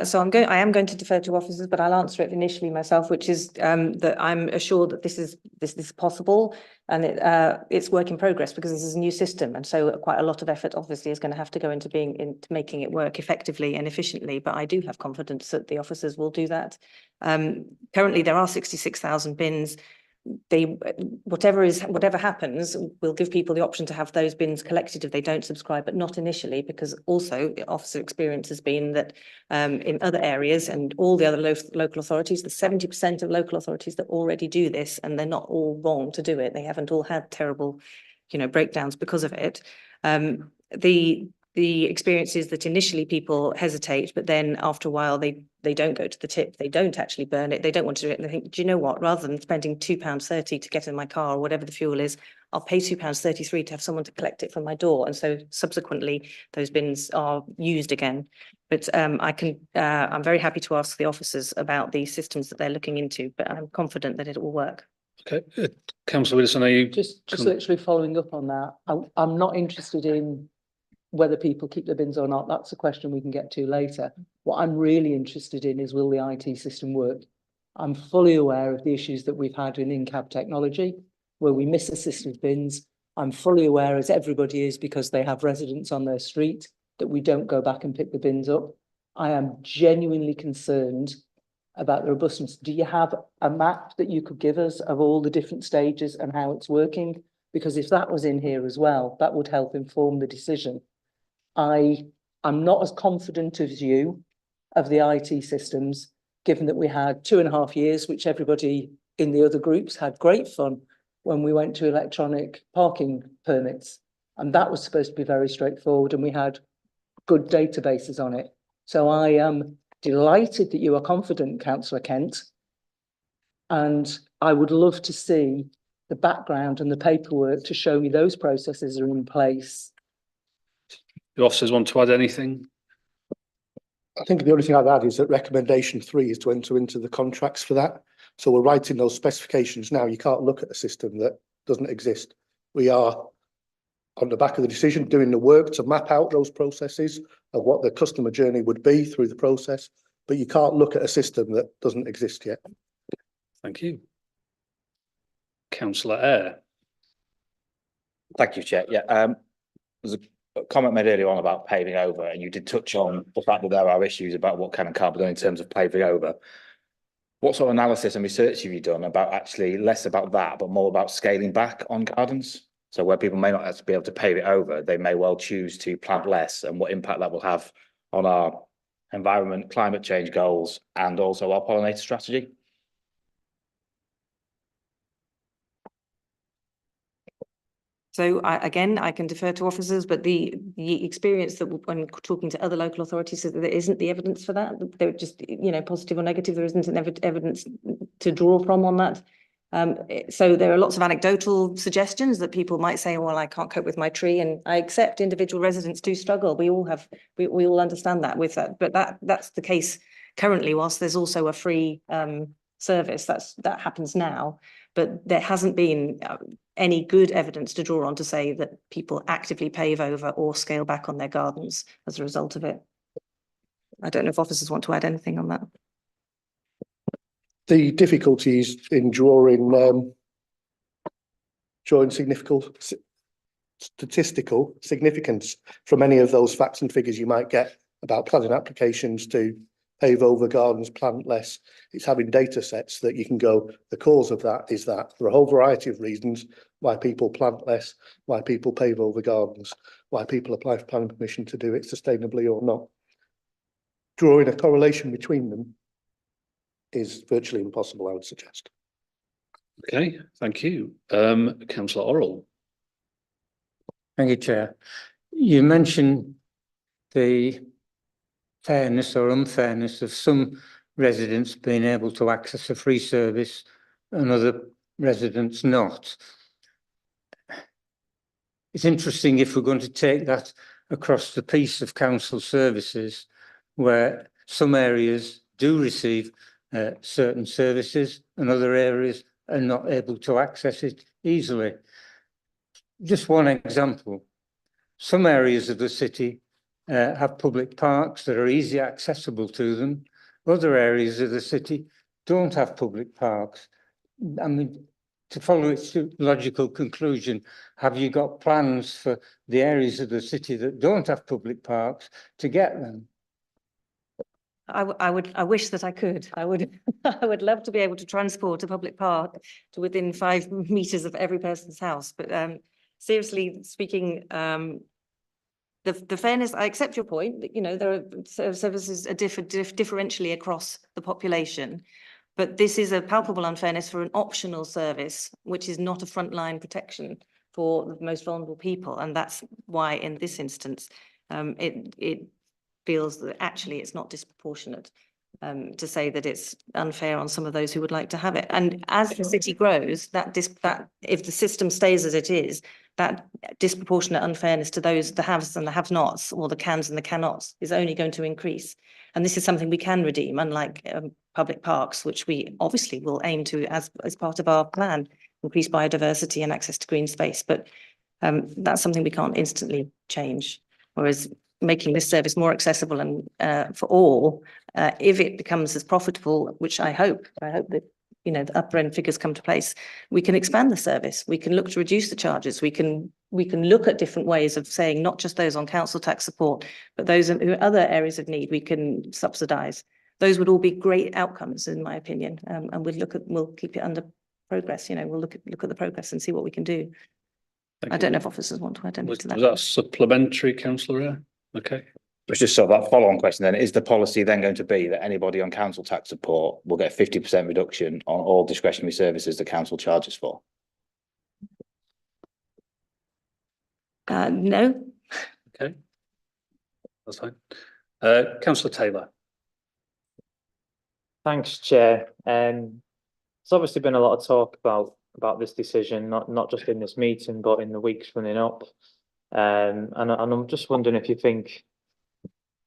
J: So I am going to defer to officers, but I'll answer it initially myself, which is that I'm assured that this is possible, and it's work in progress because this is a new system, and so quite a lot of effort obviously is going to have to go into making it work effectively and efficiently. But I do have confidence that the officers will do that. Currently, there are 66,000 bins. Whatever happens, we'll give people the option to have those bins collected if they don't subscribe, but not initially, because also officer experience has been that in other areas and all the other local authorities, the 70% of local authorities that already do this, and they're not all wrong to do it. They haven't all had terrible, breakdowns because of it. The experience is that initially people hesitate, but then after a while they don't go to the tip, they don't actually burn it, they don't want to do it, and they think, do you know what, rather than spending £2.30 to get in my car or whatever the fuel is, I'll pay £2.33 to have someone to collect it from my door. And so subsequently those bins are used again. But I'm very happy to ask the officers about the systems that they're looking into, but I'm confident that it will work.
A: Okay. Councillor Widdowson, are you?
H: Just literally following up on that, I'm not interested in whether people keep the bins or not. That's a question we can get to later. What I'm really interested in is, will the IT system work? I'm fully aware of the issues that we've had in in-cab technology, where we miss assisted bins. I'm fully aware, as everybody is, because they have residents on their street, that we don't go back and pick the bins up. I am genuinely concerned about the robustness. Do you have a map that you could give us of all the different stages and how it's working? Because if that was in here as well, that would help inform the decision. I'm not as confident as you of the IT systems, given that we had 2.5 years, which everybody in the other groups had great fun when we went to electronic parking permits. And that was supposed to be very straightforward, and we had good databases on it. So I am delighted that you are confident, Councillor Kent. And I would love to see the background and the paperwork to show me those processes are in place.
A: Do officers want to add anything?
M: I think the only thing I'd add is that recommendation 3 is to enter into the contracts for that. So we're writing those specifications now. You can't look at a system that doesn't exist. We are, on the back of the decision, doing the work to map out those processes of what the customer journey would be through the process, but you can't look at a system that doesn't exist yet.
A: Thank you. Councillor Eyre.
K: Thank you, Chair. Yeah, there's a comment made earlier on about paving over, and you did touch on the fact that there are issues about what can and can't be done in terms of paving over. What sort of analysis and research have you done about actually less about that, but more about scaling back on gardens? So where people may not have to be able to pave it over, they may well choose to plant less, and what impact that will have on our environment, climate change goals, and also our pollinator strategy.
J: So again, I can defer to officers, but the experience that when talking to other local authorities is that there isn't the evidence for that. They're just, you know, positive or negative. There isn't an evidence to draw from on that. So there are lots of anecdotal suggestions that people might say, well, I can't cope with my tree, and I accept individual residents do struggle. We all have, we all understand that with that, but that's the case currently. Whilst there's also a free service, that happens now, but there hasn't been any good evidence to draw on to say that people actively pave over or scale back on their gardens as a result of it. I don't know if officers want to add anything on that.
M: The difficulties in drawing statistical significance from any of those facts and figures you might get about planning applications to pave over gardens, plant less. It's having data sets that you can go, the cause of that is that. There are a whole variety of reasons why people plant less, why people pave over gardens, why people apply for planning permission to do it sustainably or not. Drawing a correlation between them is virtually impossible, I would suggest.
A: Okay, thank you. Councillor Orrell.
P: Thank you, Chair. You mentioned the fairness or unfairness of some residents being able to access a free service and other residents not. It's interesting if we're going to take that across the piece of council services, where some areas do receive certain services and other areas are not able to access it easily. Just one example, some areas of the city have public parks that are easily accessible to them. Other areas of the city don't have public parks. I mean, to follow its logical conclusion, have you got plans for the areas of the city that don't have public parks to get them?
J: I wish that I could. I would love to be able to transport a public park to within 5 meters of every person's house. But seriously speaking, the fairness, I accept your point that, you know, there are services are differentially across the population, but this is a palpable unfairness for an optional service, which is not a frontline protection for the most vulnerable people. And that's why in this instance, it feels that actually it's not disproportionate to say that it's unfair on some of those who would like to have it. And as the city grows, that if the system stays as it is, that disproportionate unfairness to those, the haves and the have-nots, or the cans and the cannots, is only going to increase. And this is something we can redeem, unlike public parks, which we obviously will aim to, as part of our plan, increase biodiversity and access to green space. But that's something we can't instantly change. Whereas making this service more accessible and for all, if it becomes as profitable, which I hope that, you know, the upper end figures come to place, we can expand the service. We can look to reduce the charges. We can look at different ways of saying not just those on council tax support, but those in other areas of need we can subsidise. Those would all be great outcomes, in my opinion. And we'll keep it under progress. You know, we'll look at the progress and see what we can do. I don't know if officers want to add anything to that.
A: Was that supplementary, Councillor Eyre? Okay.
K: It's just sort of that follow-on question then. Is the policy then going to be that anybody on council tax support will get 50% reduction on all discretionary services the council charges for?
J: No.
A: Okay. That's fine. Councillor Taylor.
G: Thanks, Chair. There's obviously been a lot of talk about this decision, not just in this meeting, but in the weeks running up. And I'm just wondering if you think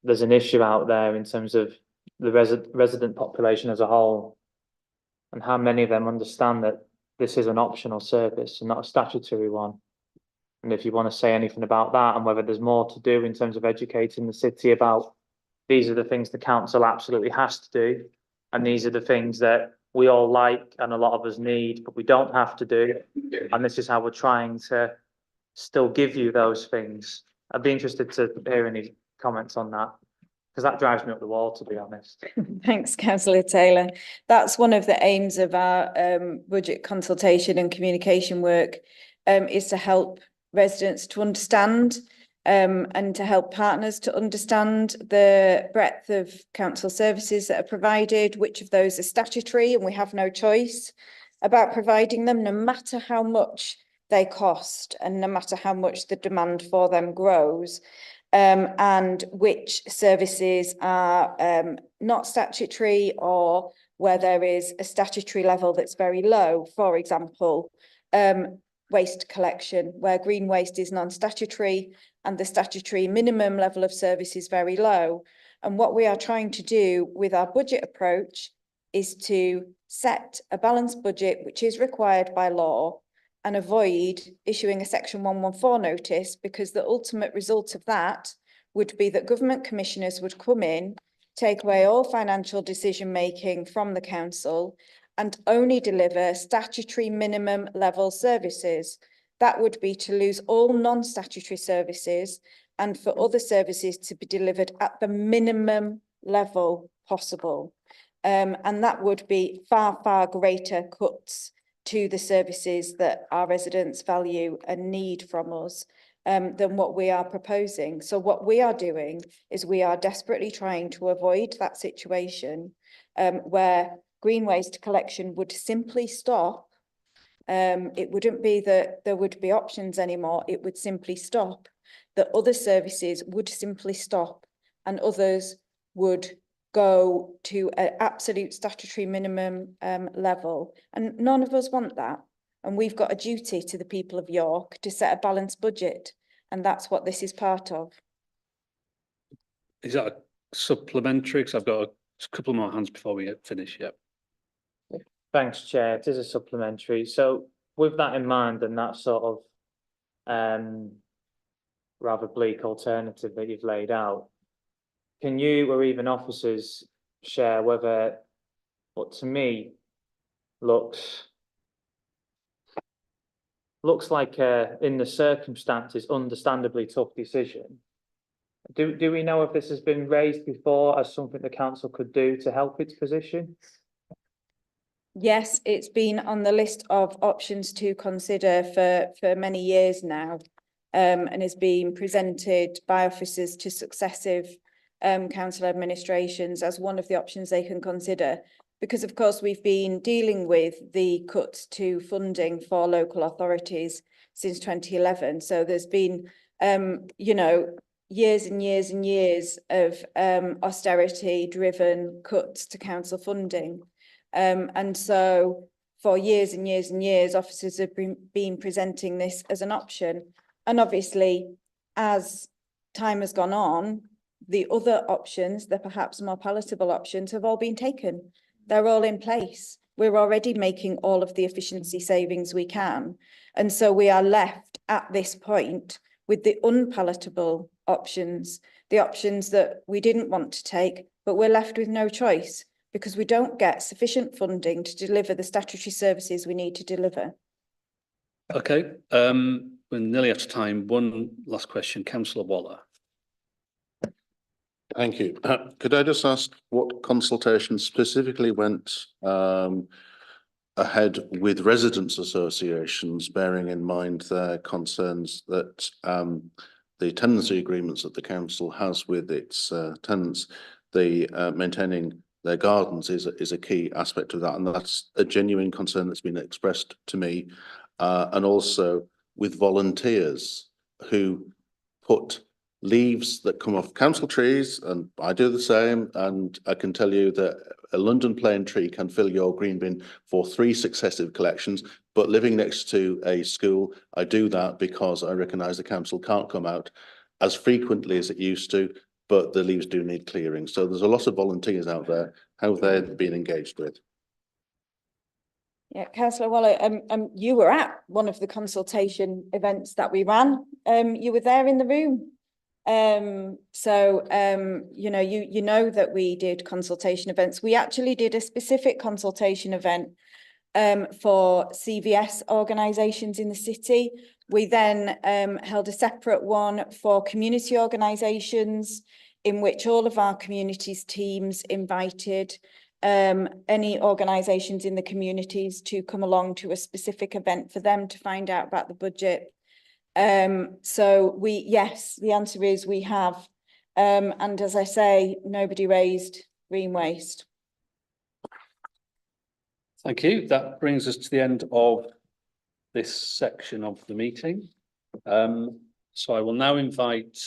G: there's an issue out there in terms of the resident population as a whole, and how many of them understand that this is an optional service and not a statutory one. And if you want to say anything about that, and whether there's more to do in terms of educating the city about these are the things the council absolutely has to do, and these are the things that we all like and a lot of us need, but we don't have to do. And this is how we're trying to still give you those things. I'd be interested to hear any comments on that, because that drives me up the wall, to be honest.
O: Thanks, Councillor Taylor. That's one of the aims of our budget consultation and communication work, is to help residents to understand and to help partners to understand the breadth of council services that are provided, which of those are statutory and we have no choice about providing them, no matter how much they cost and no matter how much the demand for them grows, and which services are not statutory, or where there is a statutory level that's very low. For example, waste collection, where green waste is non-statutory and the statutory minimum level of service is very low. And what we are trying to do with our budget approach is to set a balanced budget, which is required by law, and avoid issuing a Section 114 notice, because the ultimate result of that would be that government commissioners would come in, take away all financial decision making from the council, and only deliver statutory minimum level services. That would be to lose all non-statutory services, and for other services to be delivered at the minimum level possible. And that would be far, far greater cuts to the services that our residents value and need from us than what we are proposing. So what we are doing is we are desperately trying to avoid that situation where green waste collection would simply stop. It wouldn't be that there would be options anymore, it would simply stop. That other services would simply stop and others would go to an absolute statutory minimum level. And none of us want that. And we've got a duty to the people of York to set a balanced budget. And that's what this is part of.
A: Is that a supplementary? Because I've got a couple more hands before we finish. Yep.
G: Thanks, Chair. It is a supplementary. So with that in mind and that sort of rather bleak alternative that you've laid out, can you or even officers share whether what to me looks like in the circumstances understandably tough decision? Do we know if this has been raised before as something the council could do to help its position?
O: Yes, it's been on the list of options to consider for many years now, and is being presented by officers to successive council administrations as one of the options they can consider. Because of course we've been dealing with the cuts to funding for local authorities since 2011. So there's been, you know, years and years and years of austerity driven cuts to council funding. And so for years and years and years, officers have been presenting this as an option. And obviously, as time has gone on, the other options, the perhaps more palatable options, have all been taken. They're all in place. We're already making all of the efficiency savings we can. And so we are left at this point with the unpalatable options, the options that we didn't want to take, but we're left with no choice because we don't get sufficient funding to deliver the statutory services we need to deliver.
A: Okay, we're nearly out of time. One last question, Councillor Waller.
N: Thank you. Could I just ask what consultation specifically went ahead with residents' associations, bearing in mind their concerns that the tenancy agreements that the council has with its tenants, the maintaining their gardens is a key aspect of that, and that's a genuine concern that's been expressed to me, and also with volunteers who put leaves that come off council trees, and I do the same, and I can tell you that a London plane tree can fill your green bin for 3 successive collections. But living next to a school, I do that because I recognise the council can't come out as frequently as it used to, but the leaves do need clearing. So there's a lot of volunteers out there. How they're being engaged with.
O: Yeah, Councillor Waller, you were at one of the consultation events that we ran. You were there in the room. You know, you know that we did consultation events. We actually did a specific consultation event for CVS organisations in the city. We then held a separate one for community organisations, in which all of our communities teams invited any organisations in the communities to come along to a specific event for them to find out about the budget. So yes, the answer is we have. And as I say, nobody raised green waste.
A: Thank you. That brings us to the end of this section of the meeting. So I will now invite,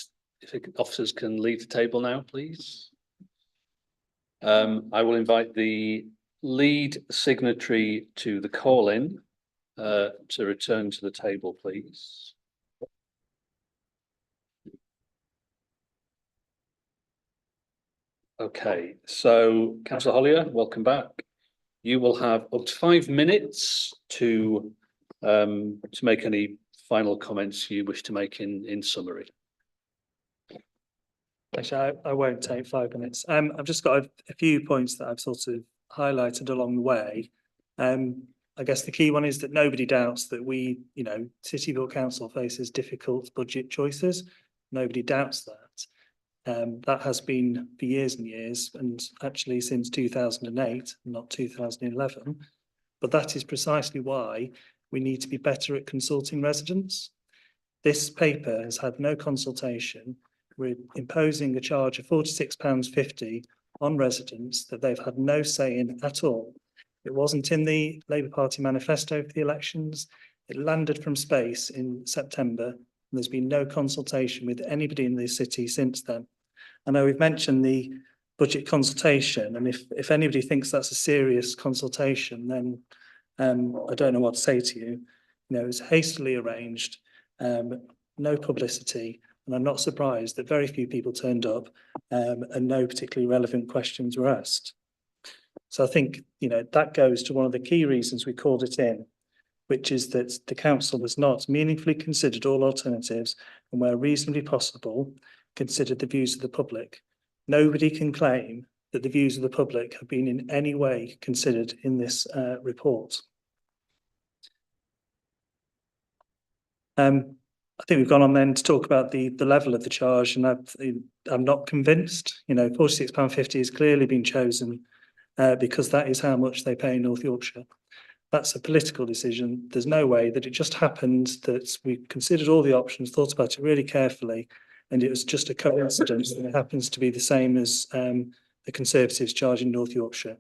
A: if officers can leave the table now, please. I will invite the lead signatory to the call-in to return to the table, please. Okay, so Councillor Hollier, welcome back. You will have up to 5 minutes to make any final comments you wish to make in summary.
D: Actually, I won't take 5 minutes. I've just got a few points that I've sort of highlighted along the way. I guess the key one is that nobody doubts that we, you know, City Council faces difficult budget choices. Nobody doubts that. That has been for years and years, and actually since 2008, not 2011. But that is precisely why we need to be better at consulting residents. This paper has had no consultation. We're imposing a charge of £46.50 on residents that they've had no say in at all. It wasn't in the Labour Party manifesto for the elections. It landed from space in September, and there's been no consultation with anybody in the city since then. I know we've mentioned the budget consultation, and if anybody thinks that's a serious consultation, then I don't know what to say to you. You know, it was hastily arranged, no publicity. And I'm not surprised that very few people turned up and no particularly relevant questions were asked. So I think, you know, that goes to one of the key reasons we called it in, which is that the council has not meaningfully considered all alternatives and where reasonably possible, considered the views of the public. Nobody can claim that the views of the public have been in any way considered in this report. I think we've gone on then to talk about the level of the charge, and I'm not convinced. You know, £46.50 has clearly been chosen because that is how much they pay in North Yorkshire. That's a political decision. There's no way that it just happened that we considered all the options, thought about it really carefully, and it was just a coincidence that it happens to be the same as the Conservatives charge in North Yorkshire.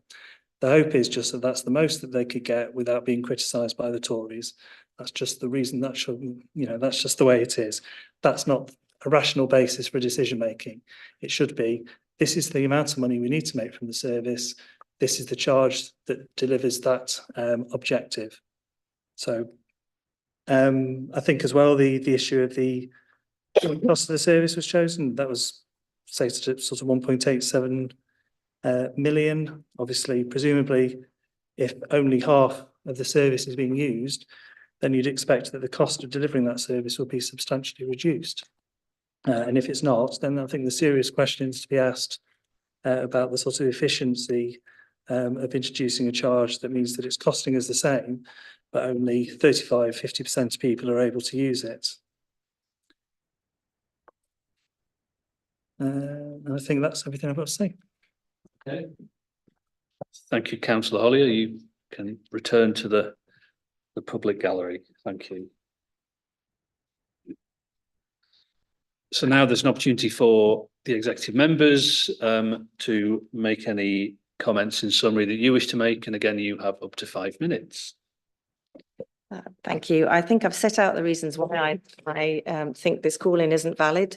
D: The hope is just that that's the most that they could get without being criticised by the Tories. That's just the reason that should, you know, that's just the way it is. That's not a rational basis for decision making. It should be, this is the amount of money we need to make from the service. This is the charge that delivers that objective. So I think as well, the issue of the cost of the service was chosen. That was stated at sort of 1.87 million. Obviously, presumably, if only half of the service is being used, then you'd expect that the cost of delivering that service will be substantially reduced. And if it's not, then I think the serious questions to be asked about the sort of efficiency of introducing a charge that means that it's costing us the same, but only 35–50% of people are able to use it. And I think that's everything I've got to say.
A: Okay. Thank you, Councillor Hollier. You can return to the public gallery. Thank you. So now there's an opportunity for the executive members to make any comments in summary that you wish to make. And again, you have up to 5 minutes.
J: Thank you. I think I've set out the reasons why I think this call-in isn't valid.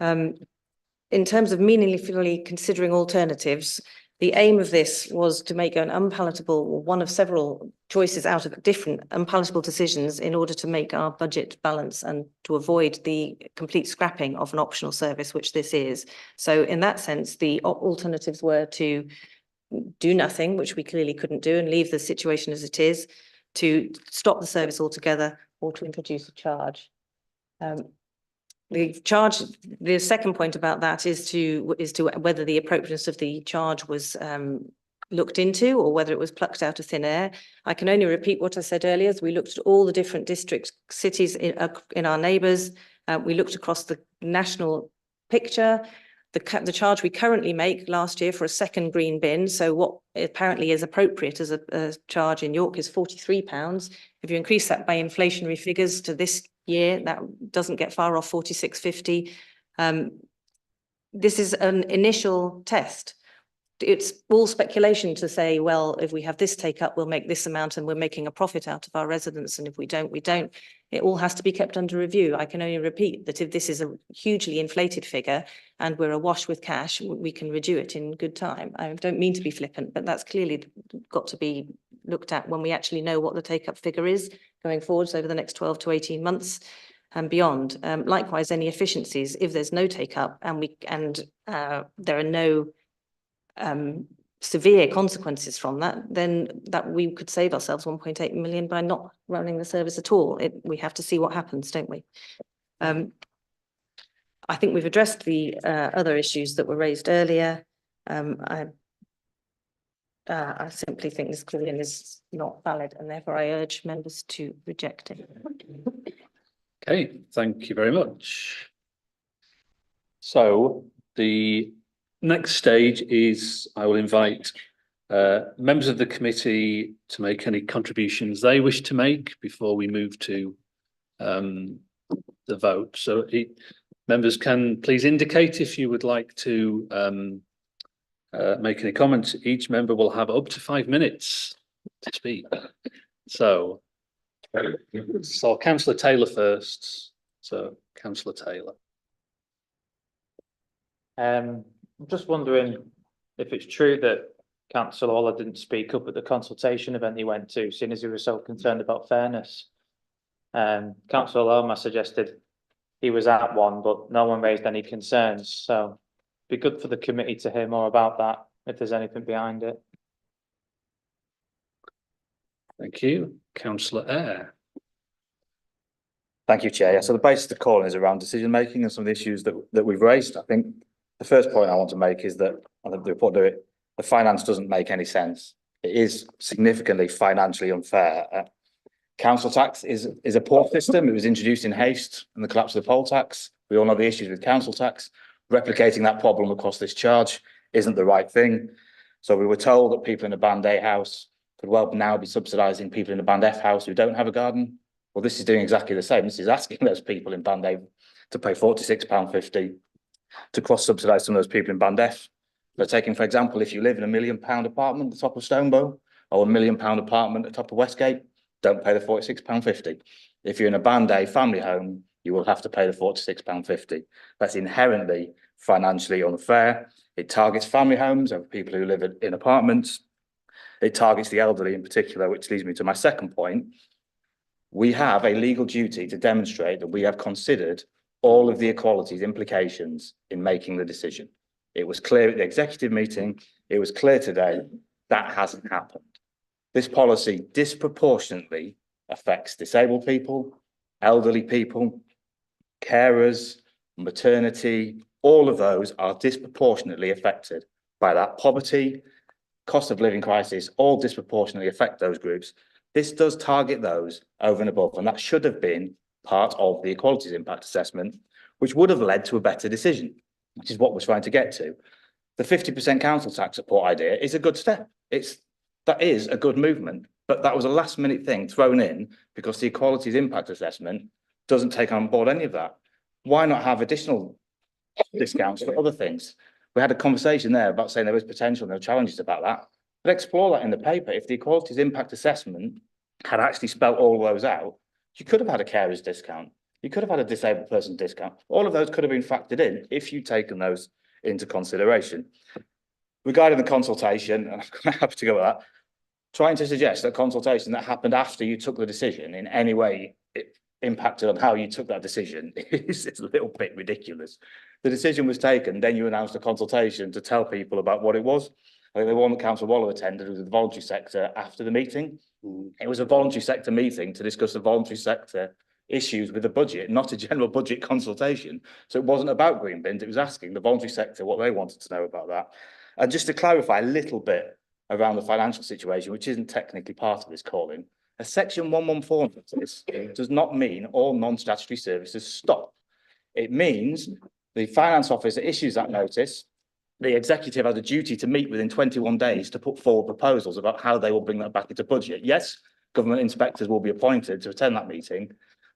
J: In terms of meaningfully considering alternatives, the aim of this was to make an unpalatable, or one of several choices out of different unpalatable decisions in order to make our budget balance and to avoid the complete scrapping of an optional service, which this is. So in that sense, the alternatives were to do nothing, which we clearly couldn't do, and leave the situation as it is, to stop the service altogether, or to introduce a charge. The second point about that is to whether the appropriateness of the charge was looked into, or whether it was plucked out of thin air. I can only repeat what I said earlier. We looked at all the different districts, cities in our neighbours. We looked across the national picture. The charge we currently make last year for a second green bin, so what apparently is appropriate as a charge in York is £43. If you increase that by inflationary figures to this year, that doesn't get far off £46.50. This is an initial test. It's all speculation to say, well, if we have this take up, we'll make this amount and we're making a profit out of our residents. And if we don't, we don't. It all has to be kept under review. I can only repeat that if this is a hugely inflated figure and we're awash with cash, we can redo it in good time. I don't mean to be flippant, but that's clearly got to be looked at when we actually know what the take up figure is going forwards over the next 12 to 18 months and beyond. Likewise, any efficiencies, if there's no take up and there are no severe consequences from that, then that we could save ourselves 1.8 million by not running the service at all. We have to see what happens, don't we? I think we've addressed the other issues that were raised earlier. I simply think this call-in is not valid, and therefore I urge members to reject it.
A: Okay, thank you very much. So the next stage is I will invite members of the committee to make any contributions they wish to make before we move to the vote. So members can please indicate if you would like to make any comments. Each member will have up to 5 minutes to speak. So Councillor Taylor first. So Councillor Taylor.
G: I'm just wondering if it's true that Councillor Oller didn't speak up at the consultation event he went to, seeing as he was so concerned about fairness. Councillor Loma suggested he was at one, but no one raised any concerns. So it'd be good for the committee to hear more about that, if there's anything behind it.
A: Thank you. Councillor Eyre.
K: Thank you, Chair. Yeah, so the basis of the call is around decision making and some of the issues that we've raised. I think the first point I want to make is that I think the report do it. The finance doesn't make any sense. It is significantly financially unfair. Council tax is a poor system. It was introduced in haste and the collapse of the poll tax. We all know the issues with council tax. Replicating that problem across this charge isn't the right thing. So we were told that people in a Band A house could well now be subsidising people in a Band F house who don't have a garden. Well, this is doing exactly the same. This is asking those people in Band A to pay £46.50 to cross-subsidise some of those people in Band F. They're taking, for example, if you live in a £1 million apartment at the top of Stonebow or a £1 million apartment at the top of Westgate, don't pay the £46.50. If you're in a Band A family home, you will have to pay the £46.50. That's inherently financially unfair. It targets family homes over people who live in apartments. It targets the elderly in particular, which leads me to my second point. We have a legal duty to demonstrate that we have considered all of the equalities implications in making the decision. It was clear at the executive meeting, it was clear today, that hasn't happened. This policy disproportionately affects disabled people, elderly people, carers, maternity, all of those are disproportionately affected by that. Poverty, cost of living crisis, all disproportionately affect those groups. This does target those over and above, and that should have been part of the equalities impact assessment, which would have led to a better decision, which is what we're trying to get to. The 50% council tax support idea is a good step. That is a good movement, but that was a last minute thing thrown in because the equalities impact assessment doesn't take on board any of that. Why not have additional discounts for other things? We had a conversation there about saying there was potential, no challenges about that. But explore that in the paper. If the equalities impact assessment had actually spelt all those out, you could have had a carer's discount. You could have had a disabled person discount. All of those could have been factored in if you'd taken those into consideration. Regarding the consultation, and I'm happy to go with that, trying to suggest that consultation that happened after you took the decision in any way it impacted on how you took that decision is a little bit ridiculous. The decision was taken, then you announced a consultation to tell people about what it was. I think the one that Councillor Waller attended was the voluntary sector after the meeting. It was a voluntary sector meeting to discuss the voluntary sector issues with the budget, not a general budget consultation. So it wasn't about green bins, it was asking the voluntary sector what they wanted to know about that. And just to clarify a little bit around the financial situation, which isn't technically part of this calling, a section 114 notice does not mean all non-statutory services stop. It means the finance officer issues that notice, the executive has a duty to meet within 21 days to put forward proposals about how they will bring that back into budget. Yes, government inspectors will be appointed to attend that meeting.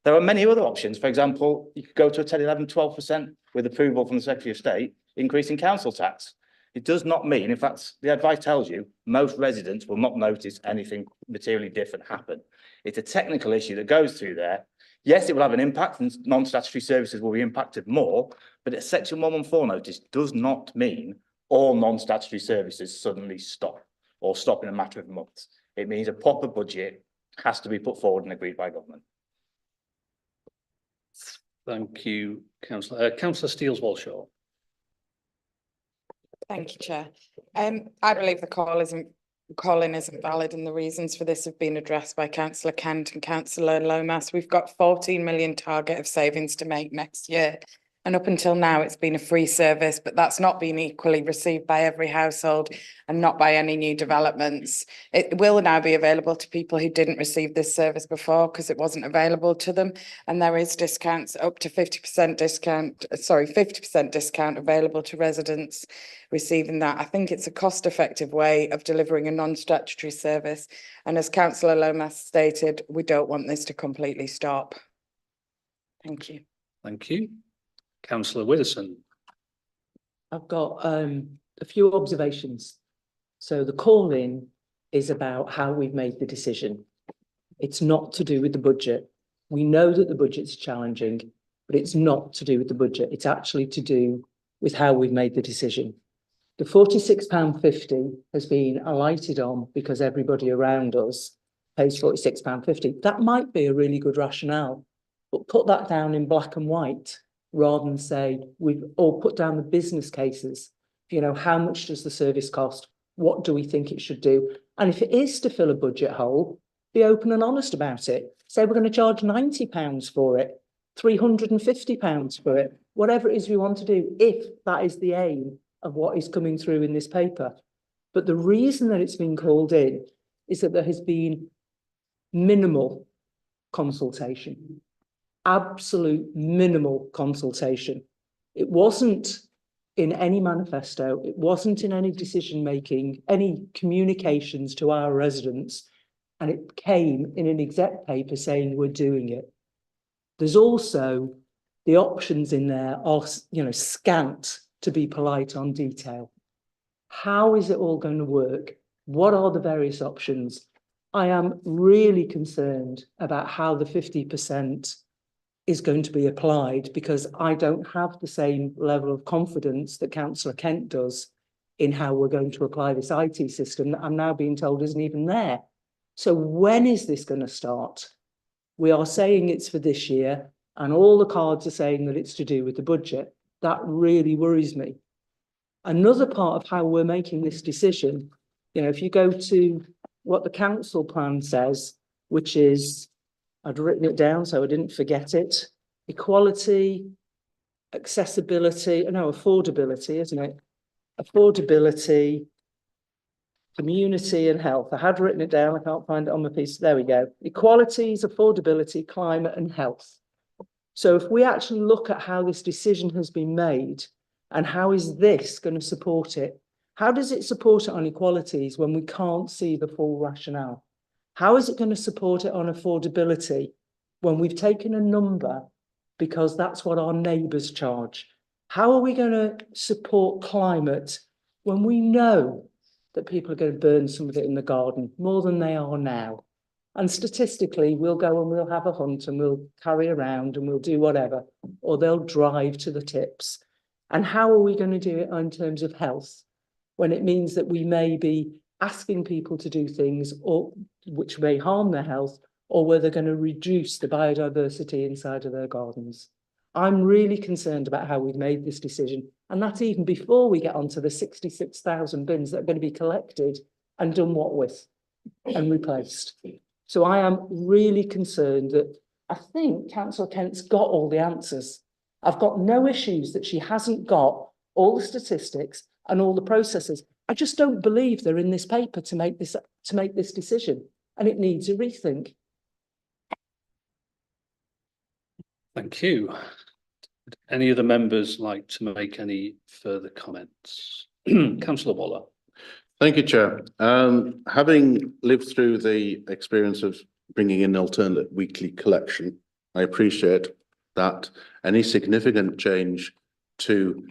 K: There are many other options. For example, you could go to a 10, 11, 12% with approval from the Secretary of State, increasing council tax. It does not mean, in fact, the advice tells you most residents will not notice anything materially different happen. It's a technical issue that goes through there. Yes, it will have an impact and non-statutory services will be impacted more, but a section 114 notice does not mean all non-statutory services suddenly stop or stop in a matter of months. It means a proper budget has to be put forward and agreed by government.
A: Thank you, Councillor. Councillor Steels-Walshaw.
I: Thank you, Chair. I believe the call-in isn't valid and the reasons for this have been addressed by Councillor Kent and Councillor Lomas. We've got 14 million target of savings to make next year. And up until now, it's been a free service, but that's not been equally received by every household and not by any new developments. It will now be available to people who didn't receive this service before because it wasn't available to them. And there is discounts up to 50% discount, 50% discount available to residents receiving that. I think it's a cost-effective way of delivering a non-statutory service. And as Councillor Lomas stated, we don't want this to completely stop. Thank you.
A: Thank you. Councillor Widdowson.
H: I've got a few observations. So the call-in is about how we've made the decision. It's not to do with the budget. We know that the budget's challenging, but it's not to do with the budget. It's actually to do with how we've made the decision. The £46.50 has been alighted on because everybody around us pays £46.50. That might be a really good rationale, but put that down in black and white rather than say we've all put down the business cases. You know, how much does the service cost? What do we think it should do? And if it is to fill a budget hole, be open and honest about it. Say we're going to charge £90 for it, £350 for it, whatever it is we want to do, if that is the aim of what is coming through in this paper. But the reason that it's been called in is that there has been minimal consultation. Absolute minimal consultation. It wasn't in any manifesto, it wasn't in any decision making, any communications to our residents, and it came in an exec paper saying we're doing it. There's also the options in there are, you know, scant, to be polite, on detail. How is it all going to work? What are the various options? I am really concerned about how the 50% is going to be applied, because I don't have the same level of confidence that Councillor Kent does in how we're going to apply this IT system that I'm now being told isn't even there. So when is this going to start? We are saying it's for this year, and all the cards are saying that it's to do with the budget. That really worries me. Another part of how we're making this decision, you know, if you go to what the council plan says, which is, I'd written it down so I didn't forget it. Equality, accessibility, no, affordability, isn't it? Affordability, community and health. I had written it down, I can't find it on my piece. There we go. Equalities, affordability, climate and health. So if we actually look at how this decision has been made and how is this going to support it? How does it support it on equalities when we can't see the full rationale? How is it going to support it on affordability when we've taken a number because that's what our neighbours charge? How are we going to support climate when we know that people are going to burn some of it in the garden more than they are now? And statistically, we'll go and we'll have a hunt and we'll carry around and we'll do whatever, or they'll drive to the tips. And how are we going to do it in terms of health, when it means that we may be asking people to do things or which may harm their health, or where they're going to reduce the biodiversity inside of their gardens? I'm really concerned about how we've made this decision. And that's even before we get onto the 66,000 bins that are going to be collected and done what with and replaced. So I am really concerned that I think Councillor Kent's got all the answers. I've got no issues that she hasn't got all the statistics and all the processes. I just don't believe they're in this paper to make this decision, and it needs a rethink.
A: Thank you. Would any other members like to make any further comments? Councillor Waller.
N: Thank you, Chair. Having lived through the experience of bringing in alternate weekly collection, I appreciate that any significant change to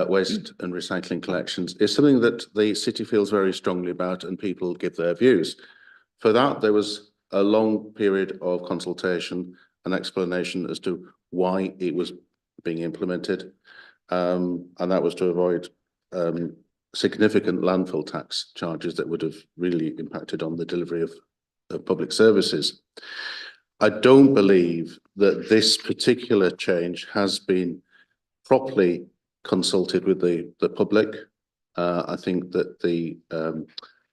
N: waste and recycling collections is something that the city feels very strongly about and people give their views. For that, there was a long period of consultation and explanation as to why it was being implemented, and that was to avoid significant landfill tax charges that would have really impacted on the delivery of public services. I don't believe that this particular change has been properly consulted with the public. I think that the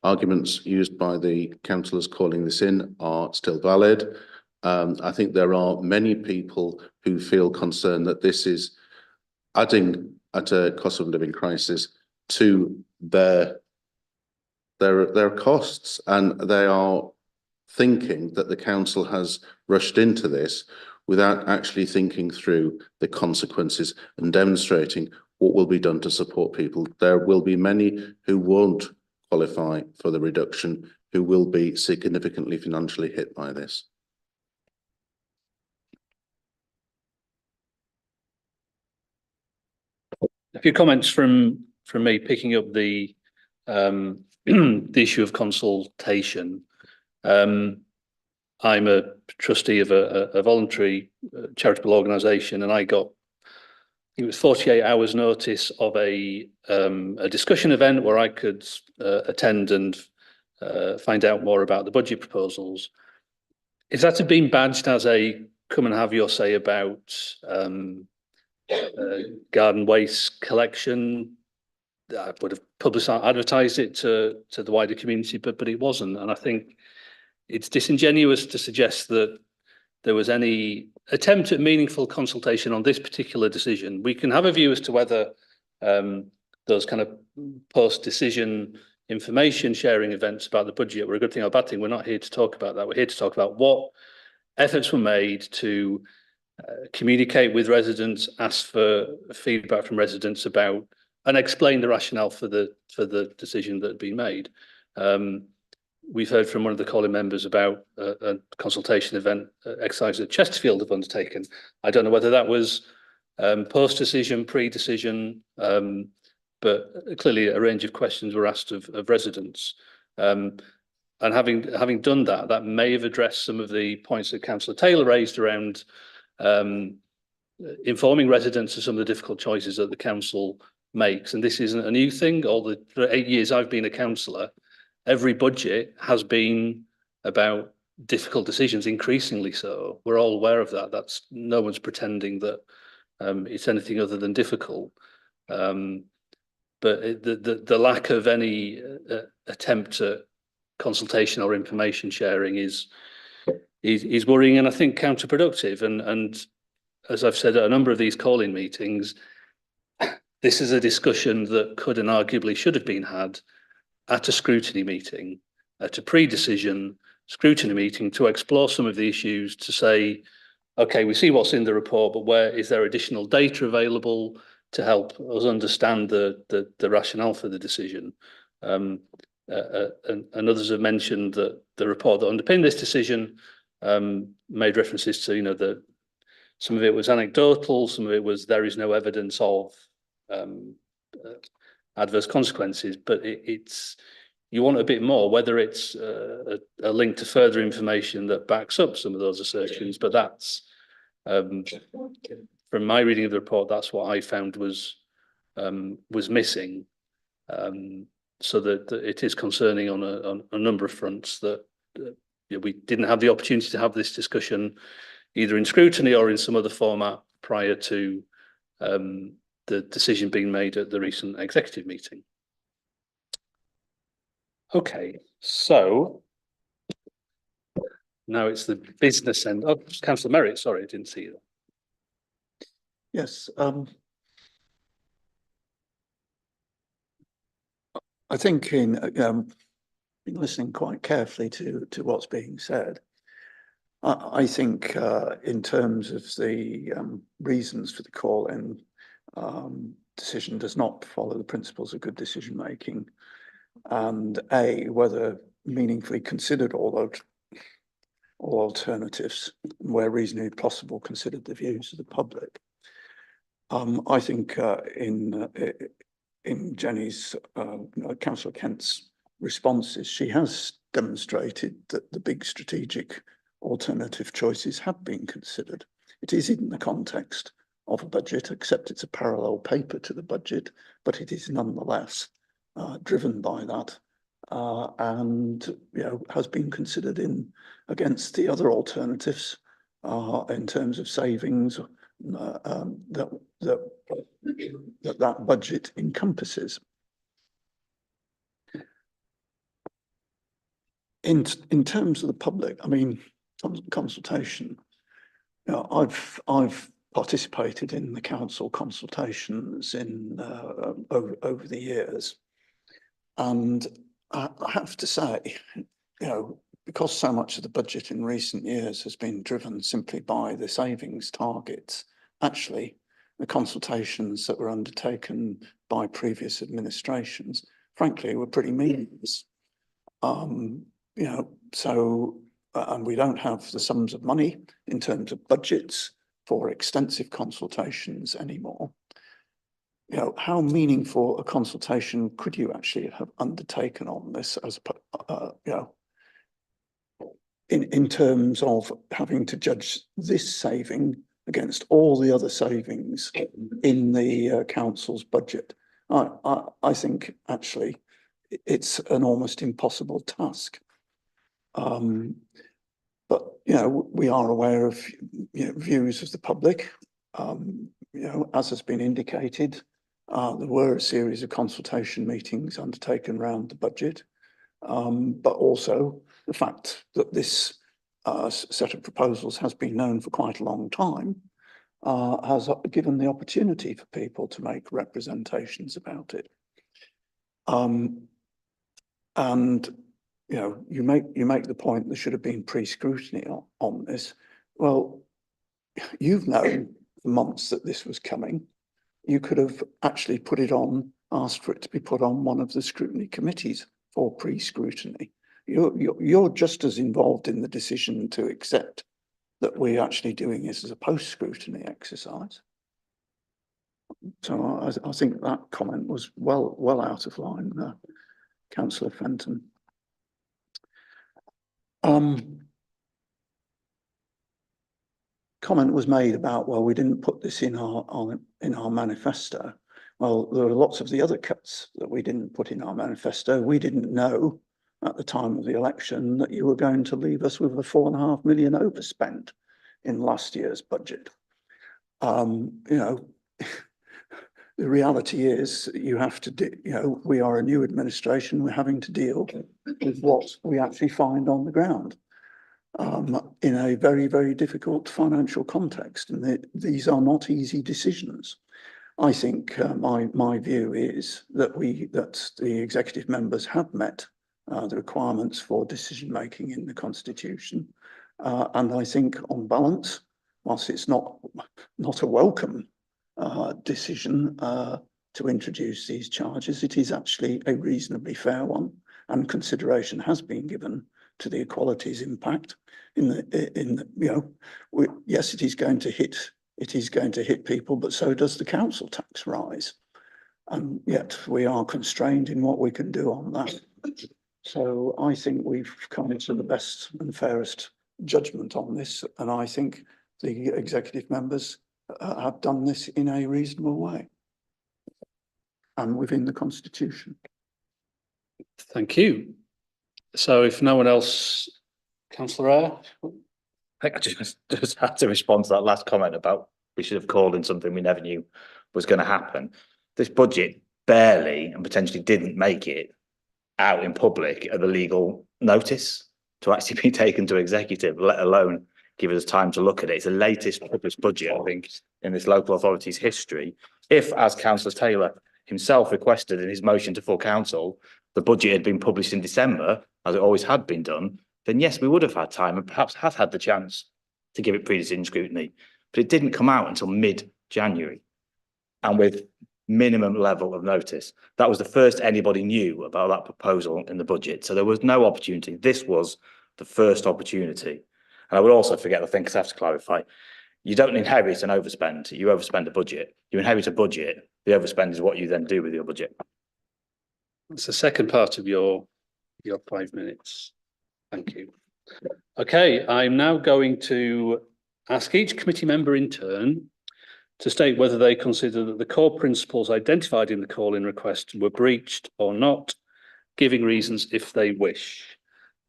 N: arguments used by the councillors calling this in are still valid. I think there are many people who feel concerned that this is adding at a cost of living crisis to their costs, and they are thinking that the council has rushed into this without actually thinking through the consequences and demonstrating what will be done to support people. There will be many who won't qualify for the reduction, who will be significantly financially hit by this.
A: A few comments from me picking up the the issue of consultation. I'm a trustee of a voluntary charitable organisation, and I got, it was 48 hours notice of a discussion event where I could attend and find out more about the budget proposals. If that had been badged as a come and have your say about garden waste collection, I would have advertised it to the wider community, but it wasn't. And I think it's disingenuous to suggest that there was any attempt at meaningful consultation on this particular decision. We can have a view as to whether those kind of post-decision information sharing events about the budget were a good thing or a bad thing. We're not here to talk about that. We're here to talk about what efforts were made to communicate with residents, ask for feedback from residents about, and explain the rationale for the decision that had been made. We've heard from one of the calling members about a consultation event exercise that Chesterfield have undertaken. I don't know whether that was post-decision, pre-decision, but clearly a range of questions were asked of residents. And having done that, that may have addressed some of the points that Councillor Taylor raised around informing residents of some of the difficult choices that the council makes. And this isn't a new thing. All the 8 years I've been a councillor, every budget has been about difficult decisions, increasingly so. We're all aware of that. That's, no one's pretending that it's anything other than difficult. But the lack of any attempt at consultation or information sharing is worrying, and I think counterproductive. And as I've said at a number of these call-in meetings, this is a discussion that could and arguably should have been had at a scrutiny meeting, at a pre-decision scrutiny meeting, to explore some of the issues, to say, okay, we see what's in the report, but where is there additional data available to help us understand the rationale for the decision? And others have mentioned that the report that underpinned this decision made references to, you know, some of it was anecdotal, some of it was there is no evidence of adverse consequences, but it's, you want a bit more, whether it's a link to further information that backs up some of those assertions, but that's from my reading of the report, that's what I found was missing. So that it is concerning on a number of fronts that we didn't have the opportunity to have this discussion either in scrutiny or in some other format prior to the decision being made at the recent executive meeting. Okay, so now it's the business end. Oh, Councillor Merritt, sorry, I didn't see you.
B: Yes, I think in listening quite carefully to what's being said, I think in terms of the reasons for the call-in, decision does not follow the principles of good decision making, and whether meaningfully considered all alternatives, where reasonably possible, considered the views of the public. I think in Jenny's, Councillor Kent's responses, she has demonstrated that the big strategic alternative choices have been considered. It is in the context of a budget, except it's a parallel paper to the budget, but it is nonetheless driven by that, and has been considered against the other alternatives in terms of savings that budget encompasses. In terms of the public, I mean, consultation. I've participated in the council consultations over the years, and I have to say, because so much of the budget in recent years has been driven simply by the savings targets, actually the consultations that were undertaken by previous administrations, frankly, were pretty meaningless. And we don't have the sums of money in terms of budgets for extensive consultations anymore. How meaningful a consultation could you actually have undertaken on this, as in terms of having to judge this saving against all the other savings in the council's budget? I think actually it's an almost impossible task. But we are aware of views of the public. As has been indicated, there were a series of consultation meetings undertaken around the budget, but also the fact that this set of proposals has been known for quite a long time has given the opportunity for people to make representations about it. And you make the point there should have been pre-scrutiny on this. Well, you've known for months that this was coming. You could have actually asked for it to be put on one of the scrutiny committees for pre-scrutiny. You're just as involved in the decision to accept that we're actually doing this as a post-scrutiny exercise. So I think that comment was well out of line, Councillor Fenton. Comment was made about, well, we didn't put this in our manifesto. Well, there are lots of the other cuts that we didn't put in our manifesto. We didn't know at the time of the election that you were going to leave us with a 4.5 million overspend in last year's budget. The reality is you have to we are a new administration. We're having to deal with what we actually find on the ground in a very, very difficult financial context. And these are not easy decisions. I think my view is that the executive members have met the requirements for decision making in the Constitution, and I think on balance, whilst it's not a welcome decision to introduce these charges, it is actually a reasonably fair one, and consideration has been given to the equalities impact. Yes, it is going to hit people, but so does the council tax rise, and yet we are constrained in what we can do on that. So I think we've come to the best and fairest judgment on this, and I think the executive members have done this in a reasonable way and within the constitution.
A: Thank you. So if no one else, councillor Eyre?
K: I think I just had to respond to that last comment about we should have called in something we never knew was going to happen. This budget barely and potentially didn't make it out in public at the legal notice to actually be taken to executive, let alone give us time to look at it. It's the latest published budget, I think, in this local authority's history. If, as Councillor Taylor himself requested in his motion to full council, the budget had been published in December, as it always had been done, then yes, we would have had time and perhaps have had the chance to give it pre-decision scrutiny. But it didn't come out until mid-January, and with minimum level of notice. That was the first anybody knew about that proposal in the budget. So there was no opportunity. This was the first opportunity. And I would also forget the thing, because I have to clarify, you don't inherit an overspend. You overspend a budget. You inherit a budget. The overspend is what you then do with your budget.
A: That's the second part of your 5 minutes. Thank you. Okay, I'm now going to ask each committee member in turn to state whether they consider that the core principles identified in the call-in request were breached or not, giving reasons if they wish.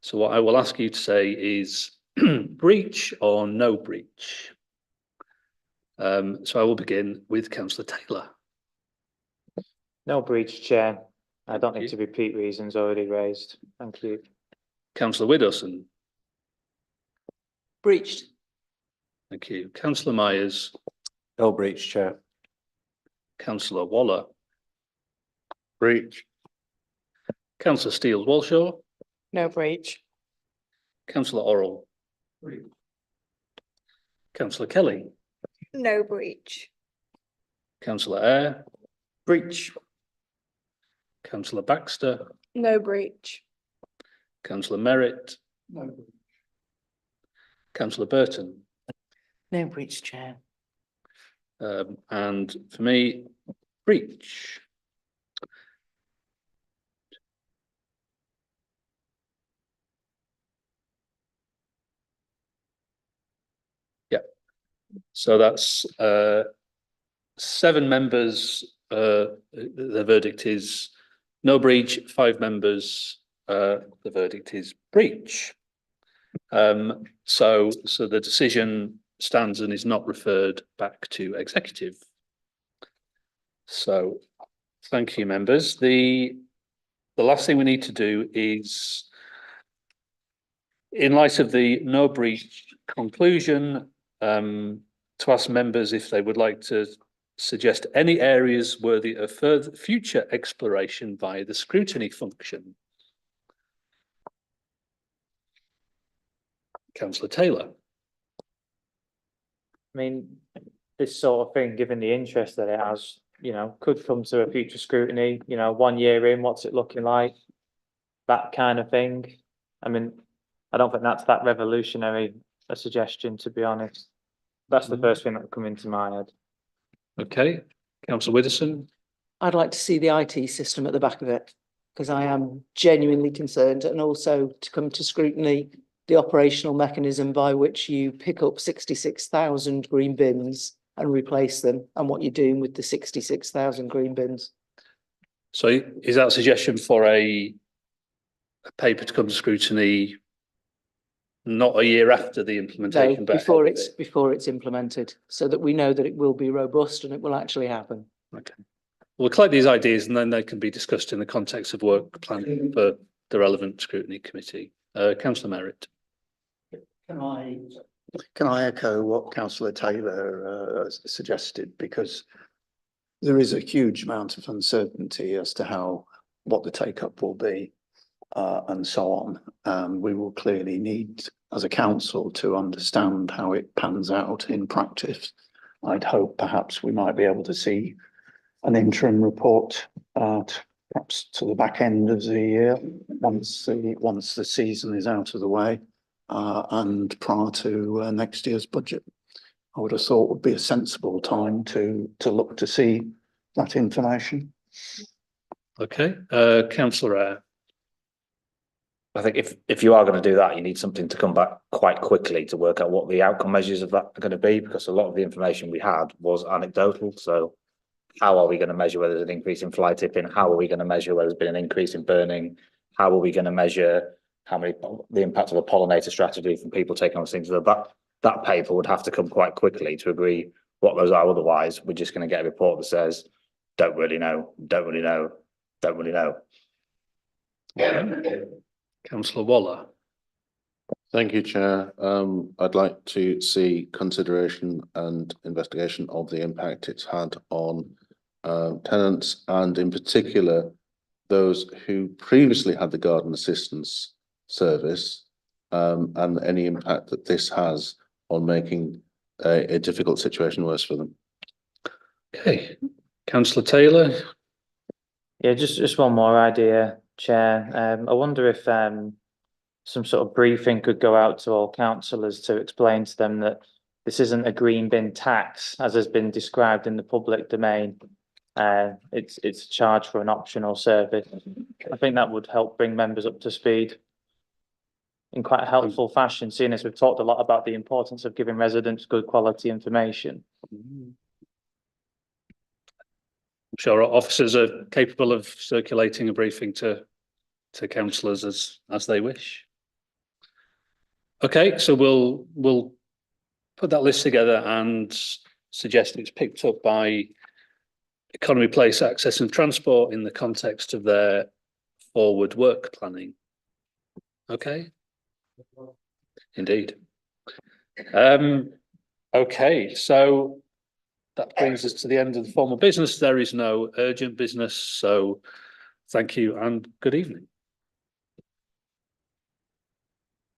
A: So what I will ask you to say is breach or no breach. So I will begin with Councillor Taylor.
G: No breach, Chair. I don't need to repeat reasons already raised. Thank you.
A: Councillor Widdowson.
H: Breached.
A: Thank you. Councillor Myers.
L: No breach, Chair.
A: Councillor Waller.
L: Breach.
A: Councillor Steele-Walshaw.
I: No breach.
A: Councillor Orrell. Councillor Kelly.
C: No breach.
A: Councillor Eyre.
H: Breach.
A: Councillor Baxter.
C: No breach.
A: Councillor Merritt.
B: No.
A: Councillor Burton.
H: No breach, Chair.
A: And for me, breach. Yeah. So that's 7 members. The verdict is no breach. 5 members. The verdict is breach. So the decision stands and is not referred back to executive. So thank you, members. The last thing we need to do is, in light of the no breach conclusion, to ask members if they would like to suggest any areas worthy of further future exploration via the scrutiny function. Councillor Taylor.
G: I mean, this sort of thing, given the interest that it has, you know, could come to a future scrutiny, you know, 1 year in, what's it looking like? That kind of thing. I mean, I don't think that's that revolutionary a suggestion, to be honest. That's the first thing that would come into my head.
A: Okay, Councillor Widdowson.
H: I'd like to see the IT system at the back of it, because I am genuinely concerned, and also to come to scrutiny, the operational mechanism by which you pick up 66,000 green bins and replace them, and what you're doing with the 66,000 green bins.
A: So is that a suggestion for a paper to come to scrutiny not a year after the implementation, but
H: before it's implemented, so that we know that it will be robust and it will actually happen.
A: Okay. We'll collect these ideas and then they can be discussed in the context of work planning for the relevant scrutiny committee. Councillor Merritt.
B: Can I echo what Councillor Taylor suggested, because there is a huge amount of uncertainty as to what the take-up will be and so on. We will clearly need, as a council, to understand how it pans out in practice. I'd hope perhaps we might be able to see an interim report perhaps to the back end of the year, once the season is out of the way, and prior to next year's budget. I would have thought would be a sensible time to look to see that information.
A: Okay, Councillor Eyre.
K: I think if you are going to do that, you need something to come back quite quickly to work out what the outcome measures of that are going to be, because a lot of the information we had was anecdotal. So how are we going to measure whether there's an increase in fly tipping? How are we going to measure whether there's been an increase in burning? How are we going to measure the impact of a pollinator strategy from people taking on things? So that paper would have to come quite quickly to agree what those are. Otherwise, we're just going to get a report that says, don't really know, don't really know, don't really know.
A: Councillor Waller.
N: Thank you, Chair. I'd like to see consideration and investigation of the impact it's had on tenants, and in particular those who previously had the garden assistance service, and any impact that this has on making a difficult situation worse for them.
A: Okay, Councillor Taylor.
G: Yeah, just one more idea, Chair. I wonder if some sort of briefing could go out to all councillors to explain to them that this isn't a green bin tax, as has been described in the public domain. It's a charge for an optional service. I think that would help bring members up to speed in quite a helpful fashion, seeing as we've talked a lot about the importance of giving residents good quality information.
A: I'm sure our officers are capable of circulating a briefing to councillors as they wish. Okay, so we'll put that list together and suggest it's picked up by Economy, Place, Access and Transport in the context of their forward work planning. Okay. Indeed. Okay, so that brings us to the end of the formal business. There is no urgent business, so thank you and good evening.